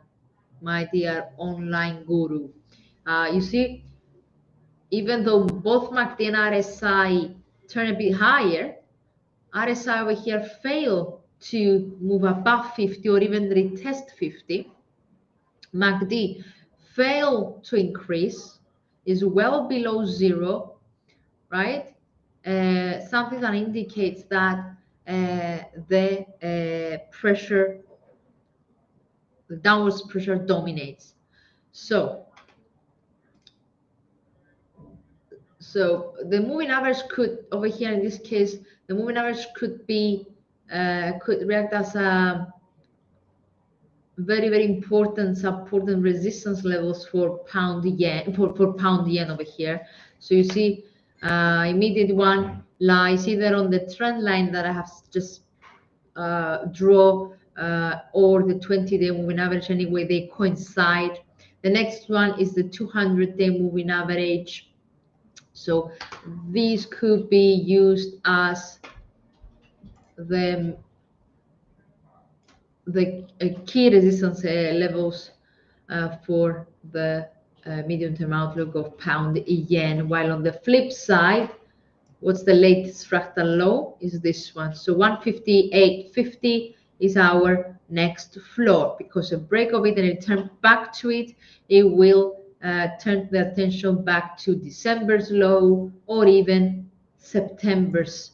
Speaker 1: my dear online guru. You see, even though both MACD and RSI turn a bit higher, RSI over here failed to move above 50 or even retest 50. MACD failed to increase, is well below zero, right? Something that indicates that the pressure, the downwards pressure dominates. So the moving average could, over here in this case, the moving average could be, could react as a very, very important support and resistance levels for pound yen, for pound yen over here. So you see, immediate one lies either on the trend line that I have just draw, or the 20-day moving average. Anyway, they coincide. The next one is the 200-day moving average. So these could be used as the key resistance levels for the medium-term outlook of pound yen. While on the flip side, what's the latest fractal low is this one. So 158.50 is our next floor, because a break of it and a return back to it, it will turn the attention back to December's low or even September's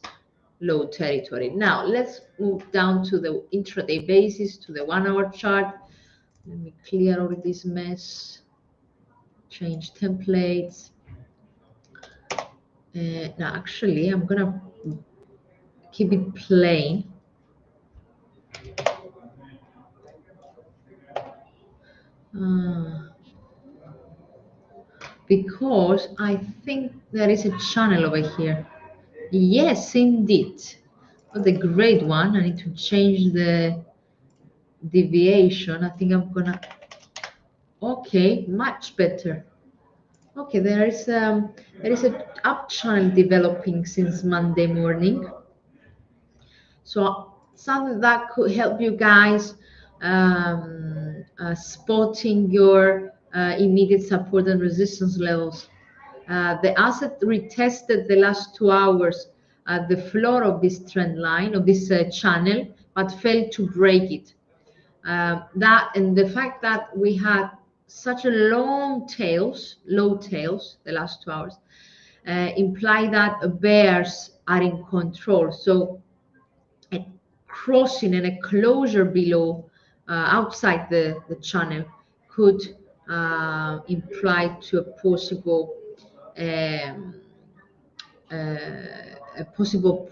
Speaker 1: low territory. Now let's move down to the intraday basis, to the 1 hour chart. Let me clear all this mess, change templates. Now actually I'm gonna keep it plain. Because I think there is a channel over here. Yes, indeed. But the great one, I need to change the deviation. I think I'm gonna, okay, much better. Okay, there is a up channel developing since Monday morning. So something that could help you guys spotting your immediate support and resistance levels. The asset retested the last 2 hours at the floor of this trend line, of this channel, but failed to break it. That and the fact that we had such a low tails the last 2 hours, imply that bears are in control. So a crossing and a closure below, outside the channel, could imply to a possible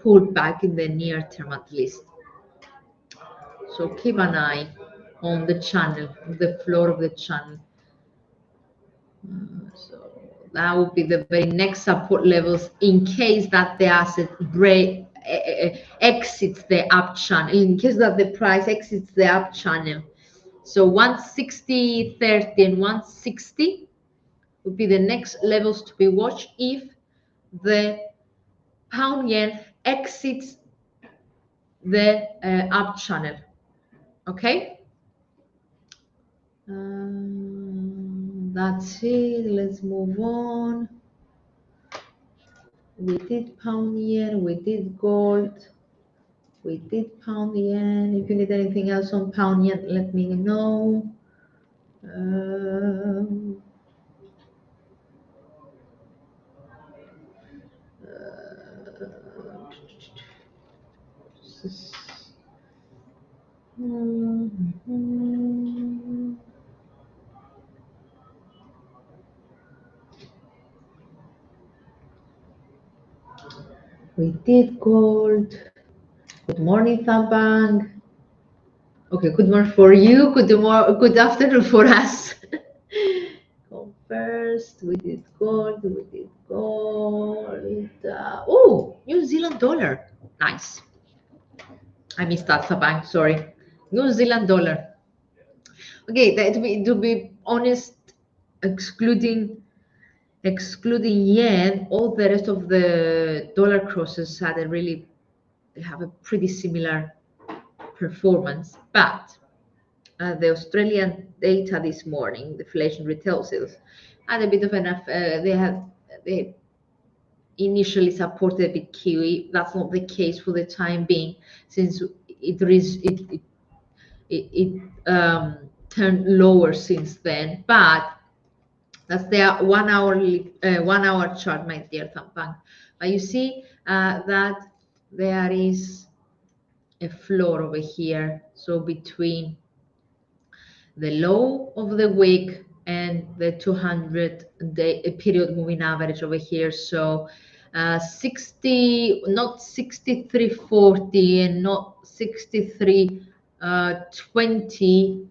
Speaker 1: pullback in the near term at least. So keep an eye on the channel, the floor of the channel. So that would be the very next support levels in case that the asset exits the up channel, in case that the price exits the up channel. So 160.30 and 160 would be the next levels to be watched if the pound yen exits the up channel. Okay, that's it. Let's move on. We did pound yen, we did gold, we did pound yen. If you need anything else on pound yen, let me know. We did gold. Good morning, Thabang. Okay, good morning for you. Good afternoon for us. Go first. We did gold. We did gold. Oh, New Zealand dollar. Nice. I missed that, Thabang. Sorry. New Zealand dollar. Okay, to be honest, excluding yen, all the rest of the dollar crosses had they have a pretty similar performance. But the Australian data this morning, the inflation retail sales, had a bit of they initially supported a bit Kiwi. That's not the case for the time being, since it turned lower since then. But that's their 1 hour chart, my dear Thampank. But you see that there is a floor over here. So between the low of the week and the 200-day period moving average over here. So 60, not 63.40 and not 63.20,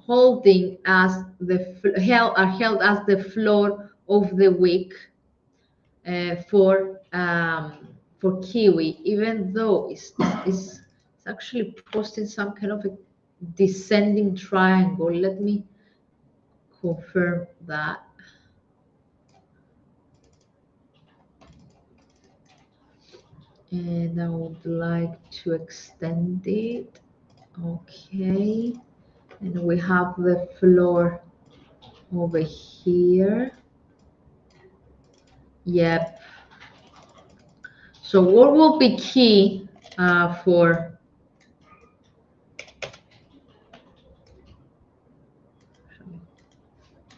Speaker 1: holding as are held as the floor of the week for Kiwi, even though it's actually posting some kind of a descending triangle. Let me confirm that. And I would like to extend it. Okay. And we have the floor over here. Yep. So what will be key for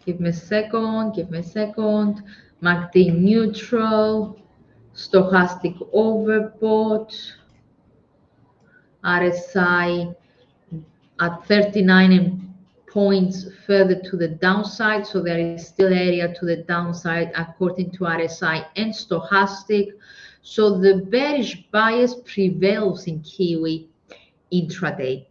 Speaker 1: give me a second. MACD neutral, stochastic overbought, RSI at 39 points further to the downside. So there is still area to the downside according to RSI and stochastic. So the bearish bias prevails in Kiwi intraday.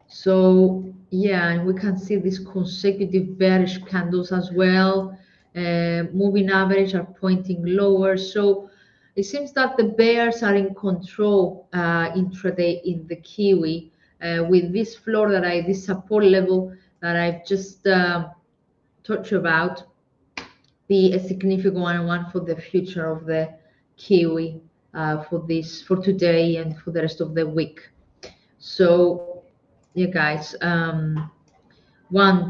Speaker 1: So yeah, and we can see these consecutive bearish candles as well. Moving average are pointing lower. So it seems that the bears are in control intraday in the Kiwi with this floor this support level that I've just talked about, be a significant one for the future of the Kiwi for today and for the rest of the week. So yeah, guys, 1,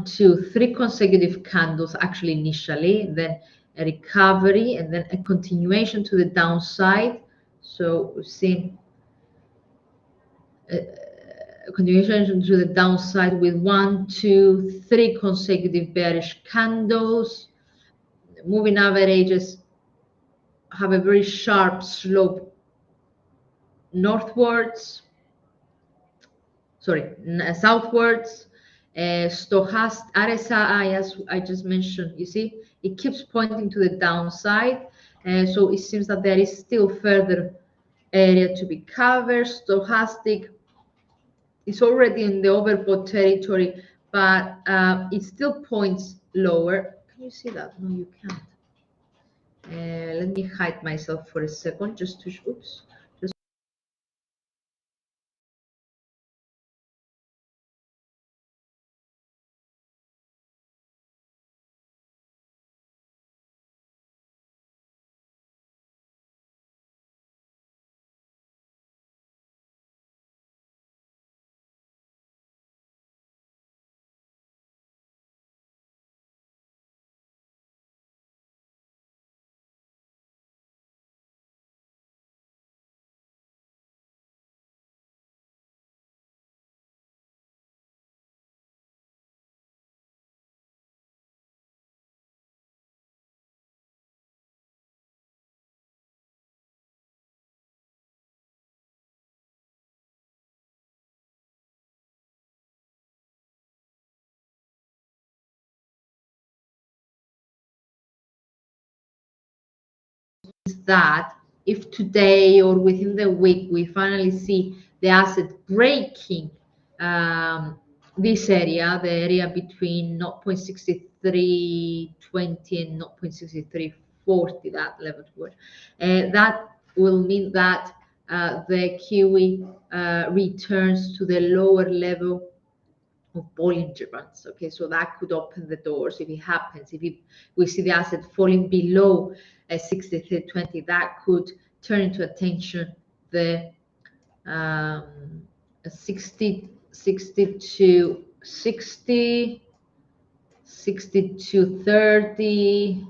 Speaker 1: 2, 3 consecutive candles actually initially, then a recovery, and then a continuation to the downside. So we've seen a continuation to the downside with 1, 2, 3 consecutive bearish candles. Moving averages have a very sharp slope southwards. Stochastic RSI, as I just mentioned, you see, it keeps pointing to the downside. So it seems that there is still further area to be covered. Stochastic is already in the overbought territory, but it still points lower. Can you see that? No, you can't. Let me hide myself for a second, just to, oops. That if today or within the week we finally see the asset breaking this area, the area between 0.6320 and 0.6340, that level word, that will mean that the Kiwi returns to the lower level of Bollinger Bands. Okay, so that could open the doors if it happens. If we see the asset falling below 6320, that could turn into attention the 60, 62, 60, 6230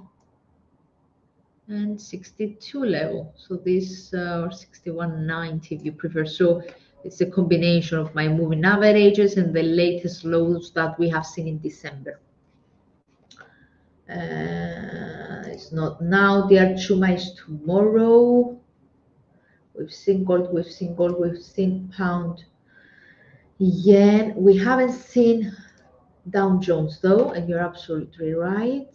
Speaker 1: and 62 level. So this or 6190 if you prefer. So it's a combination of my moving averages and the latest lows that we have seen in December. It's not now. The Archuma is tomorrow. We've seen gold, we've seen gold, we've seen pound, yen. We haven't seen Dow Jones though, and you're absolutely right.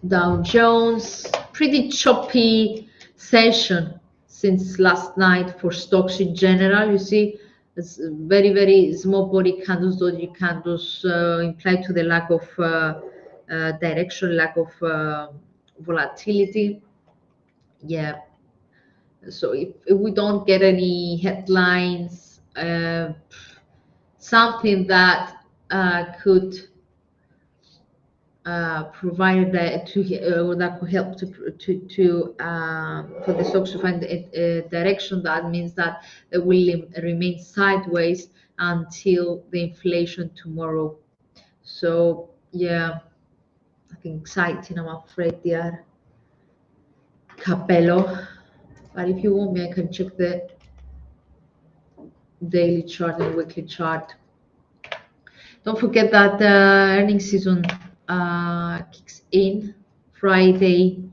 Speaker 1: Dow Jones, pretty choppy session since last night for stocks in general. You see, it's very, very small body candles, dodgy candles, imply to the lack of direction, lack of volatility. Yeah. So if we don't get any headlines, something that could provide that that could help to for the stocks to find a direction, that means that they will remain sideways until the inflation tomorrow. So yeah, I think exciting. I'm afraid they are Capello, but if you want me, I can check the daily chart and weekly chart. Don't forget that the earnings season kicks in. Friday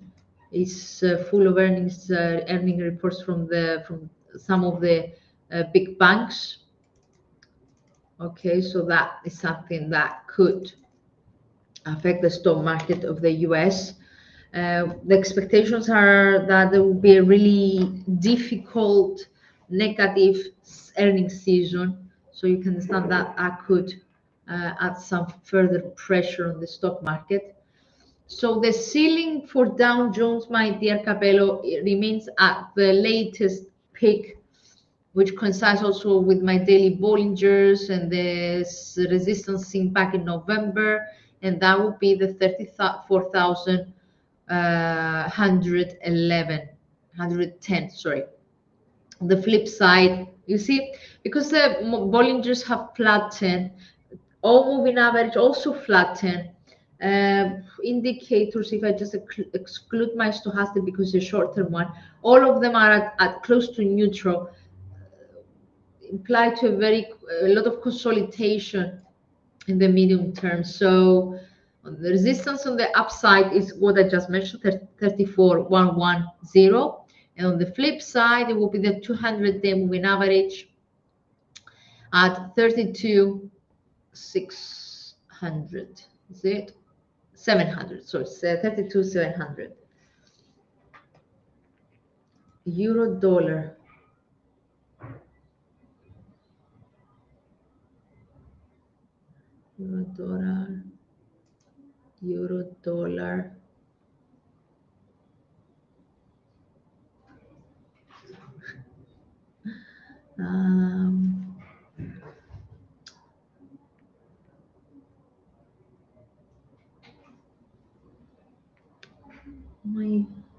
Speaker 1: is full of earnings, earning reports from some of the big banks. Okay, so that is something that could affect the stock market of the US. The expectations are that there will be a really difficult negative earnings season. So you can understand that I could add some further pressure on the stock market. So the ceiling for Dow Jones, my dear Capello, remains at the latest peak, which coincides also with my daily Bollingers and the resistance seen back in November, and that would be the 110, sorry. On the flip side, you see, because the Bollingers have flattened, all moving average also flattened. Indicators, if I just exclude my stochastic because it's a short-term one, all of them are at close to neutral, imply to a lot of consolidation in the medium term. So the resistance on the upside is what I just mentioned, 34,110, and on the flip side it will be the 200-day moving average at 32,600. Is it 700? So it's 32,700. Euro dollar. Euro dollar. Euro dollar.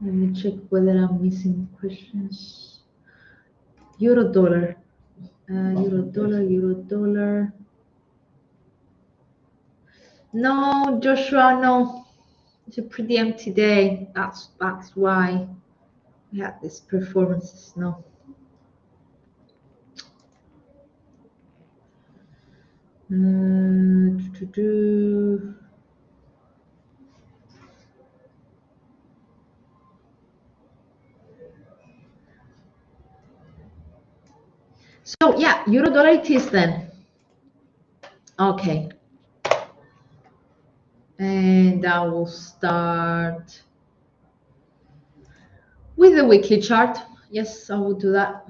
Speaker 1: Let me check whether I'm missing questions. Euro dollar. Euro dollar, Euro dollar. No, Joshua, no. It's a pretty empty day. That's why we had these performances. No. So yeah, Euro dollar it is then. Okay. And I will start with the weekly chart. Yes, I will do that.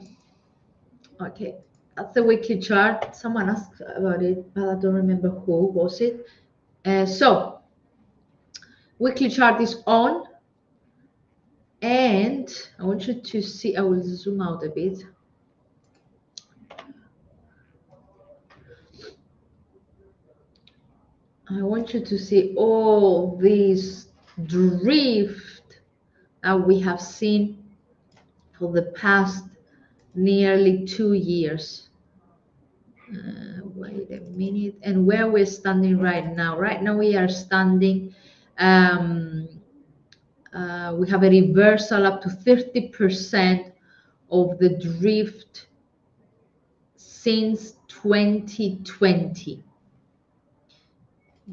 Speaker 1: Okay, that's the weekly chart. Someone asked about it, but I don't remember who was it. So, weekly chart is on, and I want you to see, I will zoom out a bit. I want you to see all this drift that we have seen for the past nearly 2 years. Wait a minute. And where we're standing right now. Right now we are standing, we have a reversal up to 30% of the drift since 2020.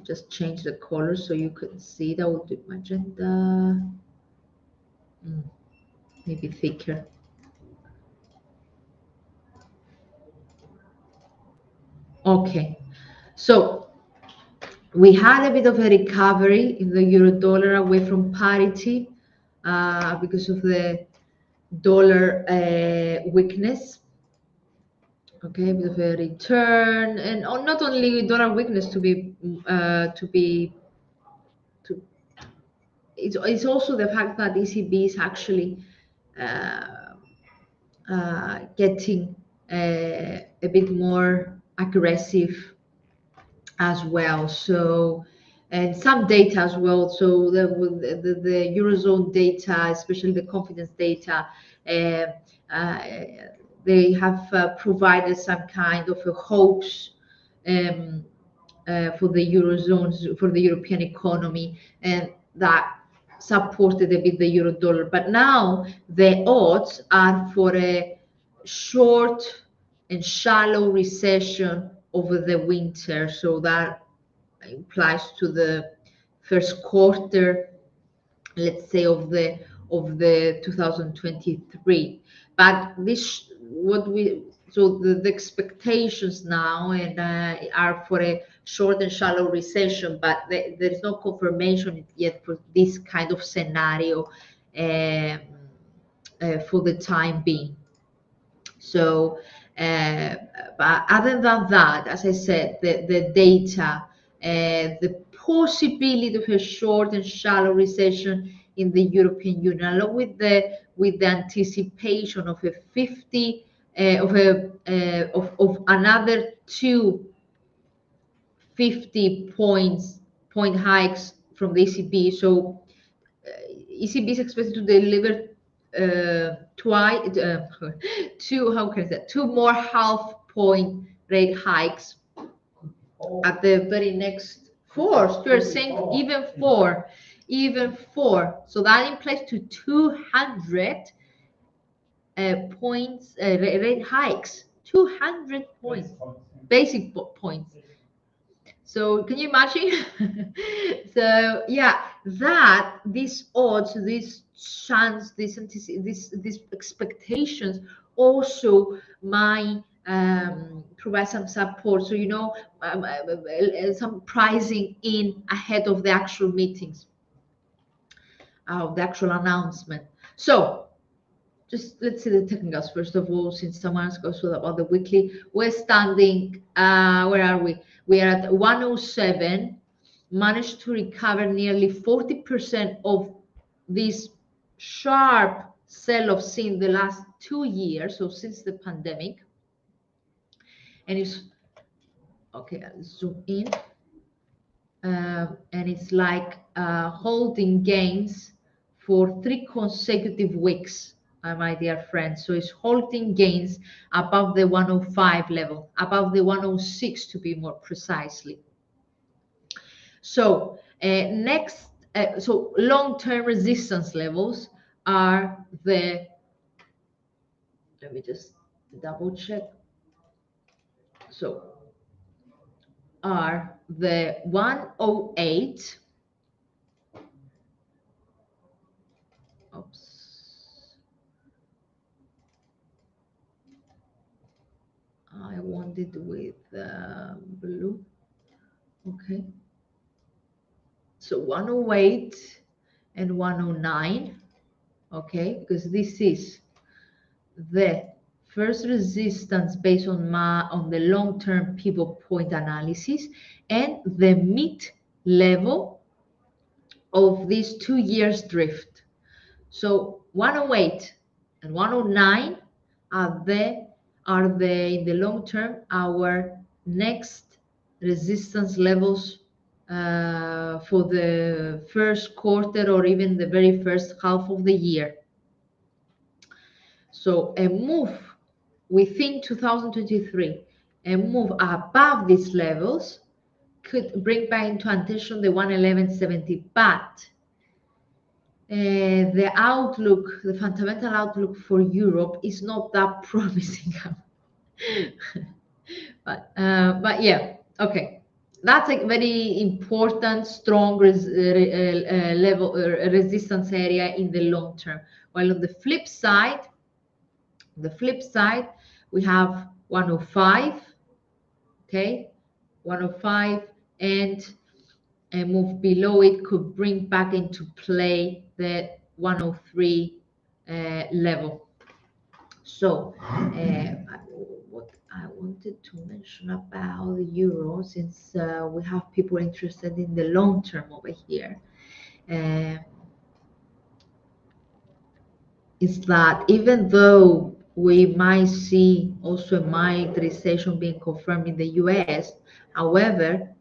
Speaker 1: Just change the color so you can see that. Will do magenta. Maybe thicker. Okay, so we had a bit of a recovery in the euro dollar away from parity because of the dollar weakness. Okay, a bit of a return, and not only dollar weakness it's also the fact that ECB is actually uh, getting a bit more aggressive as well. So, and some data as well. So the Eurozone data, especially the confidence data, uh, uh, they have provided some kind of a hopes for the Eurozone, for the European economy, and that supported a bit the euro dollar. But now the odds are for a short and shallow recession over the winter. So that implies to the first quarter, let's say, of the 2023. But this what we so the expectations now and are for a short and shallow recession, but there is no confirmation yet for this kind of scenario for the time being. So, but other than that, as I said, the data, the possibility of a short and shallow recession in the European Union, along with the anticipation of a 50 of another two 50 point hikes from the ECB. So ECB is expected to deliver twice, two, how can I say, two more half point rate hikes at the very next four. So you're saying even four. So that implies to 200 points, rate hikes, 200 points, basic points. So can you imagine? So yeah, that these odds, these chance, these expectations also might provide some support. So some pricing in ahead of the actual meetings, of the actual announcement. So just let's see the technicals first of all, since someone asked also about the weekly. We're standing, where are we? We are at 107, managed to recover nearly 40% of this sharp sell-off seen the last 2 years, so since the pandemic. And it's okay, I'll zoom in. And it's like holding gains for 3 consecutive weeks, my dear friends. So it's holding gains above the 105 level, above the 106 to be more precisely. So so long-term resistance levels are the, let me just double check. So are the 108. Oops. I want it with blue. Okay. So 108 and 109, okay, because this is the first resistance based on the long-term pivot point analysis and the mid level of this 2 years drift. So 108 and 109 are the in the long term our next resistance levels for the first quarter or even the very first half of the year. So a move within 2023, a move above these levels could bring back into attention the 111.70, but the outlook, the fundamental outlook for Europe is not that promising. But yeah, okay. That's a very important, strong level resistance area in the long term. While on the flip side, we have 105, okay, 105, and a move below it could bring back into play the 103 level. So what I wanted to mention about the euro, since we have people interested in the long term over here, is that even though we might see also a mild recession being confirmed in the US, however,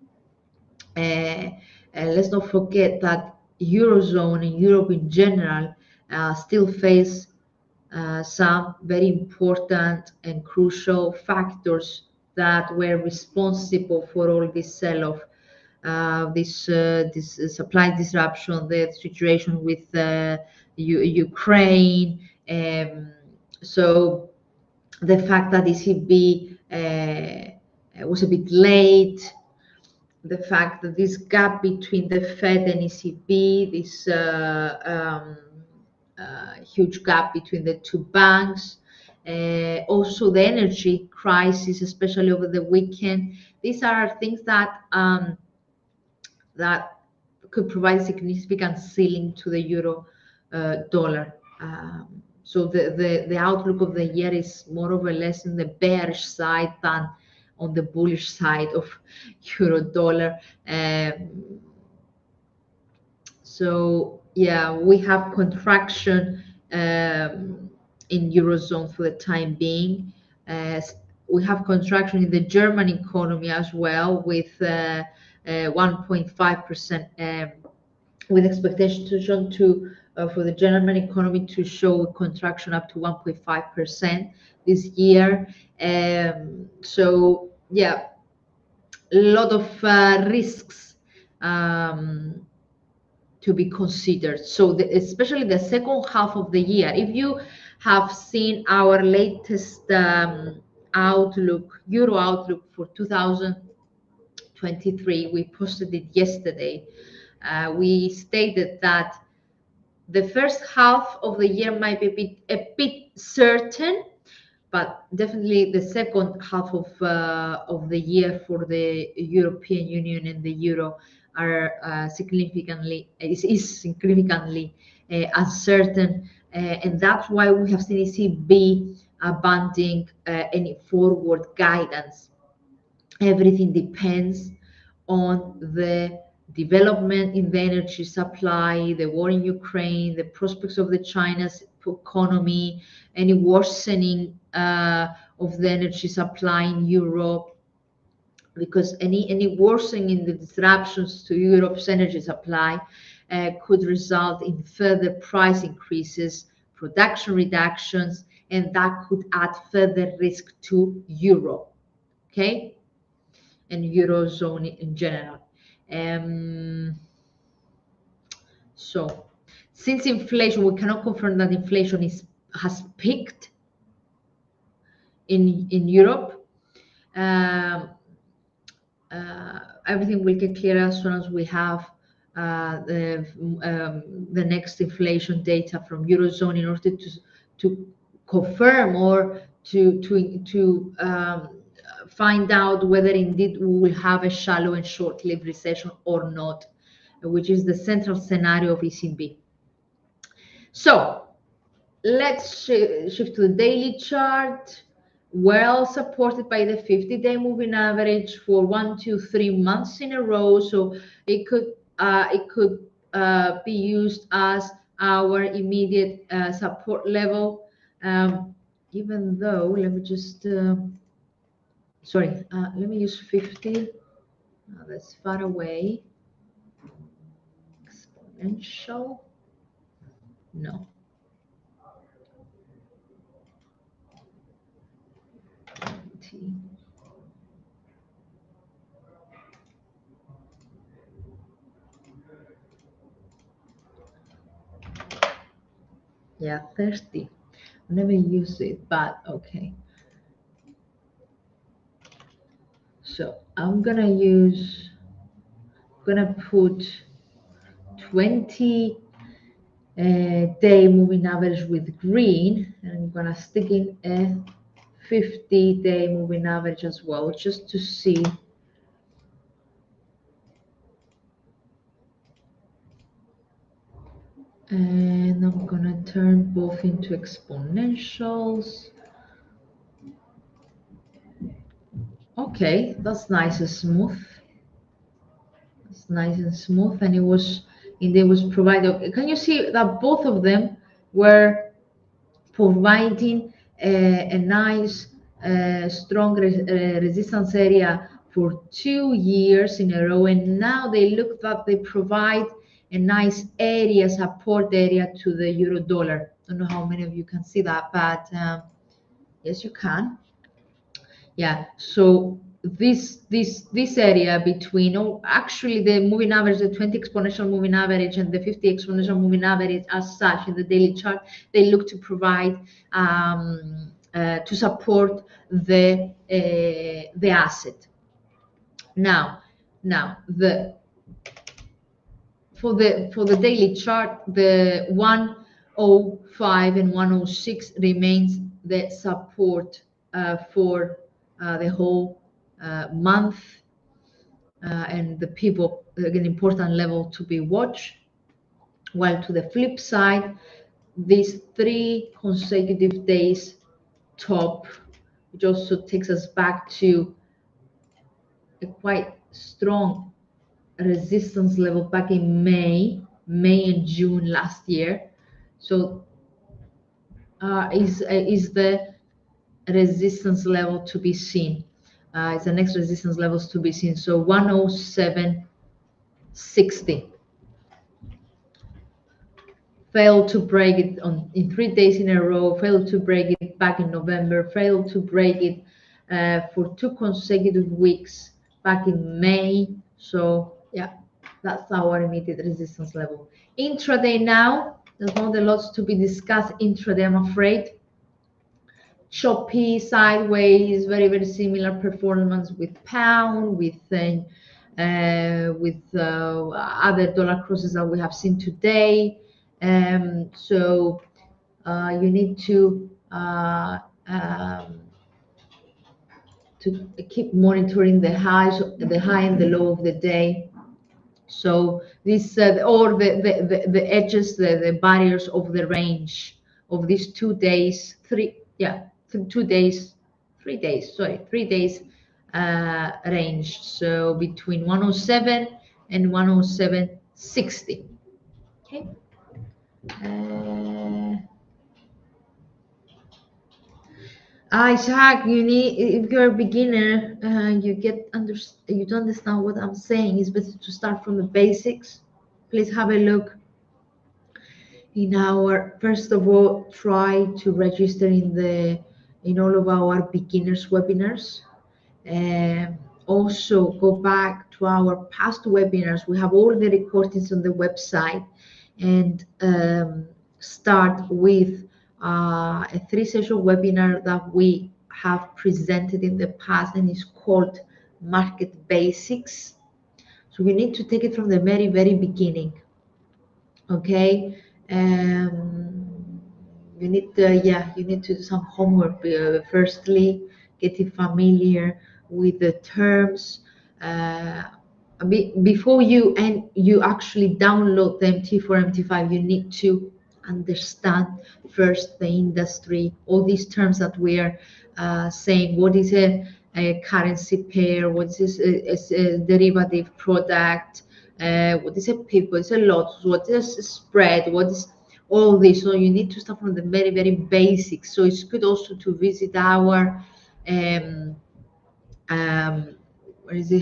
Speaker 1: let's not forget that Eurozone and Europe in general still face some very important and crucial factors that were responsible for all this sell-off, this supply disruption, the situation with Ukraine. So the fact that ECB was a bit late, the fact that this gap between the Fed and ECB, this huge gap between the two banks, also the energy crisis, especially over the weekend. These are things that that could provide significant ceiling to the euro dollar. So the outlook of the year is more or less in the bearish side than on the bullish side of euro dollar. So yeah, we have contraction in eurozone for the time being. We have contraction in the German economy as well, with 1.5%, with expectation to for the German economy to show a contraction up to 1.5% this year. So yeah, a lot of risks to be considered. So especially the second half of the year. If you have seen our latest outlook, euro outlook for 2023, we posted it yesterday. We stated that the first half of the year might be a bit certain, but definitely the second half of the year for the European Union and the euro are significantly uncertain, and that's why we have seen ECB abandoning any forward guidance. Everything depends on the development in the energy supply, the war in Ukraine, the prospects of the China's economy, any worsening of the energy supply in Europe, because any worsening in the disruptions to Europe's energy supply could result in further price increases, production reductions, and that could add further risk to Europe, okay, and Eurozone in general. So since inflation, we cannot confirm that inflation has peaked in Europe. Everything will get clearer as soon as we have the next inflation data from Eurozone, in order to confirm or to find out whether indeed we will have a shallow and short-lived recession or not. which is the central scenario of ECB. So let's shift to the daily chart. Well supported by the 50-day moving average for 1, 2, 3 months in a row. So it could be used as our immediate support level. Even though, let me just let me use 50. That's far away. Exponential. No. Yeah, 30. I never use it, but okay. So I'm gonna put 20 day moving average with green, and I'm gonna stick in a 50-day moving average as well, just to see. And I'm gonna turn both into exponentials. Okay, that's nice and smooth. It's nice and smooth, and it was provided. Can you see that both of them were providing a nice strong resistance area for 2 years in a row, and now they look that they provide a nice area, support area to the euro dollar. I don't know how many of you can see that, but yes, you can. Yeah, so this area between, actually the moving average, the 20 exponential moving average and the 50 exponential moving average as such in the daily chart, they look to provide to support the asset. Now for the daily chart, the 105 and 106 remains the support for the whole month, and the pivot, an important level to be watched. While to the flip side, these 3 consecutive days top, which also takes us back to a quite strong resistance level back in May and June last year. So is the resistance level to be seen. Is the next resistance levels to be seen. So 107.60. Failed to break it in 3 days in a row, failed to break it back in November, failed to break it for 2 consecutive weeks back in May. So yeah, that's our immediate resistance level. Intraday now, there's not a lot to be discussed intraday, I'm afraid. Choppy, sideways, very, very similar performance with pound, with other dollar crosses that we have seen today. So you need to keep monitoring the highs, the high and the low of the day. So this or the edges, the barriers of the range of these 2 days, 3 days range. So between 107 and 107.60. Okay. Isaac, you need, if you're a beginner, you don't understand what I'm saying. It's better to start from the basics. Please have a look in our, first of all, try to register in all of our beginners webinars. Also go back to our past webinars. We have all the recordings on the website, and start with a 3-session webinar that we have presented in the past, and it's called Market Basics. So we need to take it from the very, very beginning. Okay. You need to do some homework. Firstly, getting familiar with the terms, before you actually download the MT4, MT5, you need to understand first the industry, all these terms that we're saying. What is a currency pair? What is a derivative product? What is a pip? What is a lot? What is a spread? What is all this? So you need to start from the very, very basics. So it's good also to visit our where is it?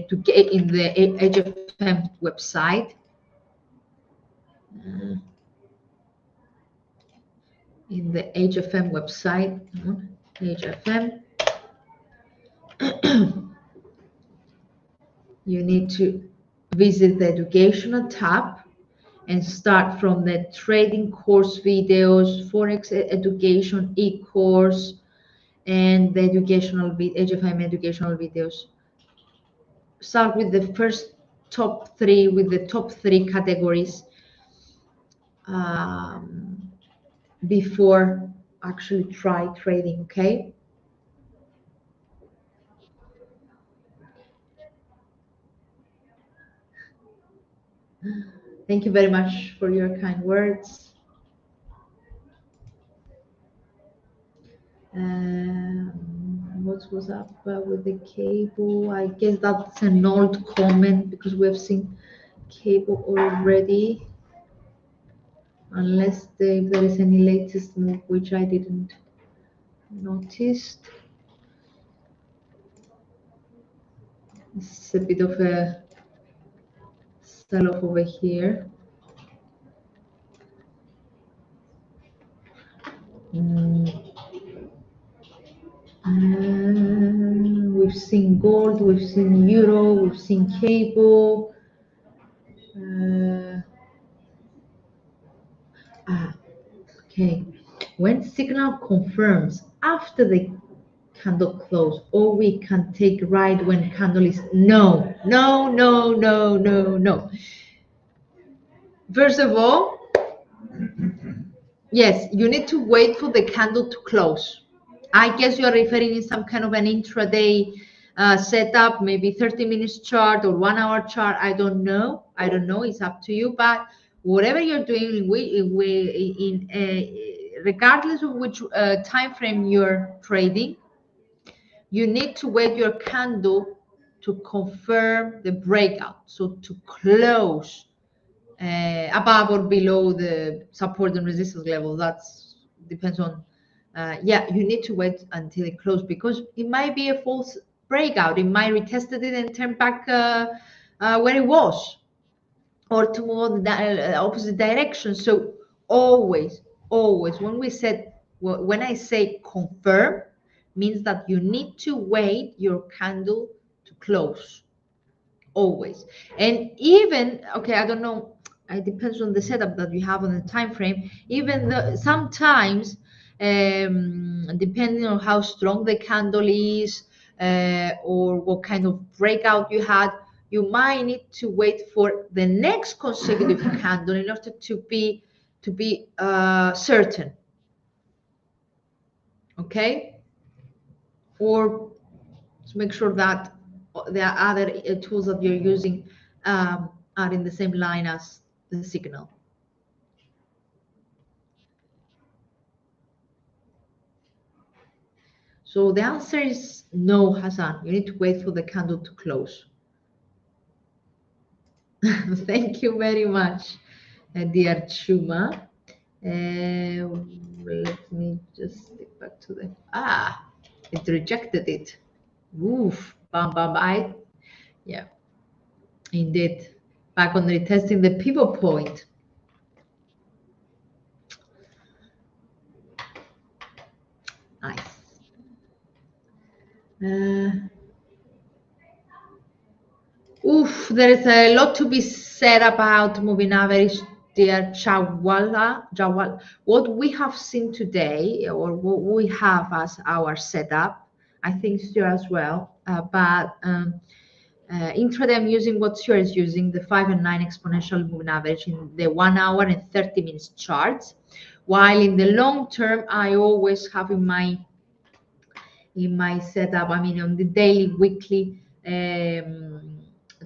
Speaker 1: To get in the HFM website. In the HFM website, HFM, you need to visit the educational tab and start from the trading course videos, Forex education e-course, and the educational HFM educational videos. Start with the first top three, with the top three categories before actually try trading, okay? Thank you very much for your kind words. What was up with the cable? I guess that's an old comment because we have seen cable already. Unless if there is any latest move which I didn't notice. It's a bit of a sell-off over here. We've seen gold, we've seen euro, we've seen cable. Okay, when signal confirms after the candle close, or we can take right when candle is no. First of all, yes, you need to wait for the candle to close. I guess you are referring in some kind of an intraday setup, maybe 30 minutes chart or 1 hour chart. I don't know. It's up to you. But whatever you're doing, regardless of which time frame you're trading, you need to wait your candle to confirm the breakout. So to close above or below the support and resistance level. That's depends on. Yeah, you need to wait until it closes because it might be a false breakout. It might retested it and turn back where it was, or to move on the opposite direction. So always, when I say confirm, means that you need to wait your candle to close. Always. And even, okay, I don't know, it depends on the setup that you have on the time frame. Even though sometimes, depending on how strong the candle is or what kind of breakout you had, you might need to wait for the next consecutive candle in order to be certain. Okay, or to make sure that the other tools that you're using are in the same line as the signal. So the answer is no, Hassan. You need to wait for the candle to close. Thank you very much, dear Chuma. Let me just stick back to the it rejected it. Oof, bam. Yeah, indeed. Back on retesting the pivot point. Nice. There is a lot to be said about moving average, dear Jawal. What we have seen today, or what we have as our setup, I think Stuart as well. But intraday, I'm using what Stuart is using, the 5 and 9 exponential moving average in the 1 hour and 30 minutes charts. While in the long term, I always have in my setup, I mean, on the daily, weekly,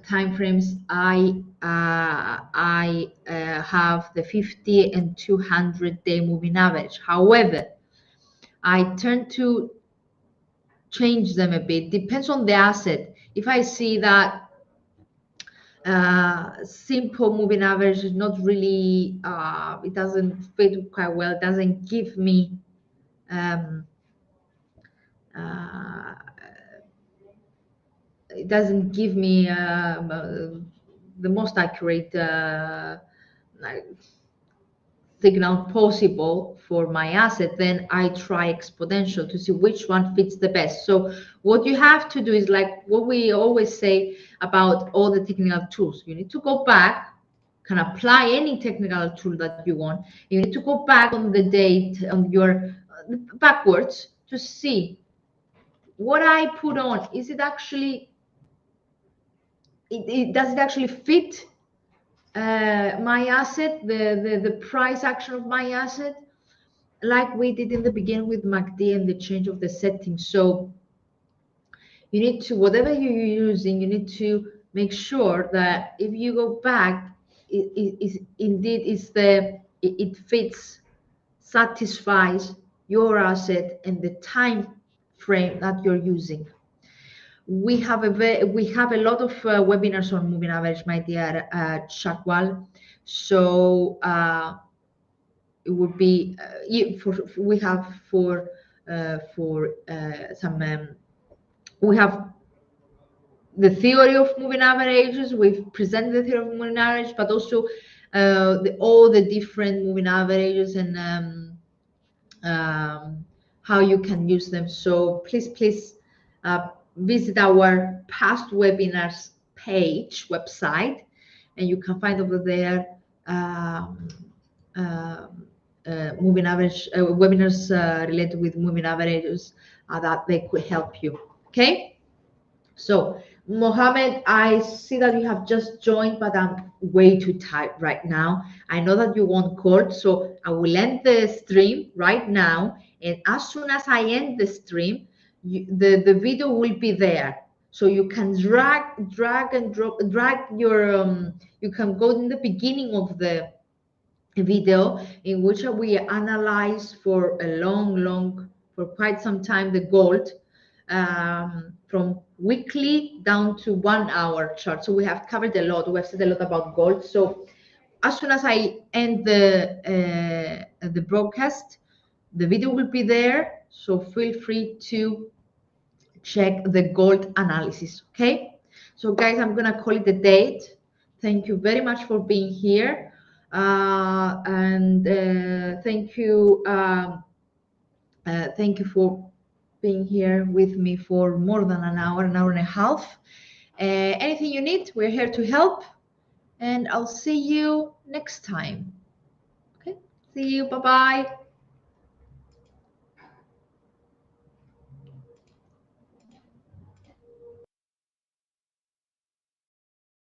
Speaker 1: time frames, I have the 50 and 200-day moving average. However, I tend to change them a bit. Depends on the asset. If I see that simple moving average is not really, it doesn't fit quite well, it doesn't give me it doesn't give me the most accurate signal possible for my asset, then I try exponential to see which one fits the best. So what you have to do is like what we always say about all the technical tools. You need to go back, can apply any technical tool that you want. You need to go back on the date on your backwards to see what I put on. Is it actually does it actually fit my asset, the price action of my asset, like we did in the beginning with MACD and the change of the settings. So you need to, whatever you're using, you need to make sure that if you go back, it fits, satisfies your asset and the time frame that you're using. We have a lot of webinars on moving average, my dear Shakwal. So it would be we have we have the theory of moving averages. We've presented the theory of moving average, but also all the different moving averages and how you can use them. So please visit our past webinars website, and you can find over there moving average webinars related with moving averages that they could help you. Okay, so Mohammed, I see that you have just joined, but I'm way too tired right now. I know that you want court, so I will end the stream right now, and as soon as I end the stream, the video will be there, so you can drag your you can go in the beginning of the video in which we analyze for for quite some time the gold from weekly down to 1 hour chart. So we have covered a lot. We have said a lot about gold. So as soon as I end the broadcast, the video will be there. So feel free to check the gold analysis. Okay. So guys, I'm gonna call it a date. Thank you very much for being here. Thank you for being here with me for more than an hour and a half. Anything you need, we're here to help, and I'll see you next time. Okay, see you. Bye bye.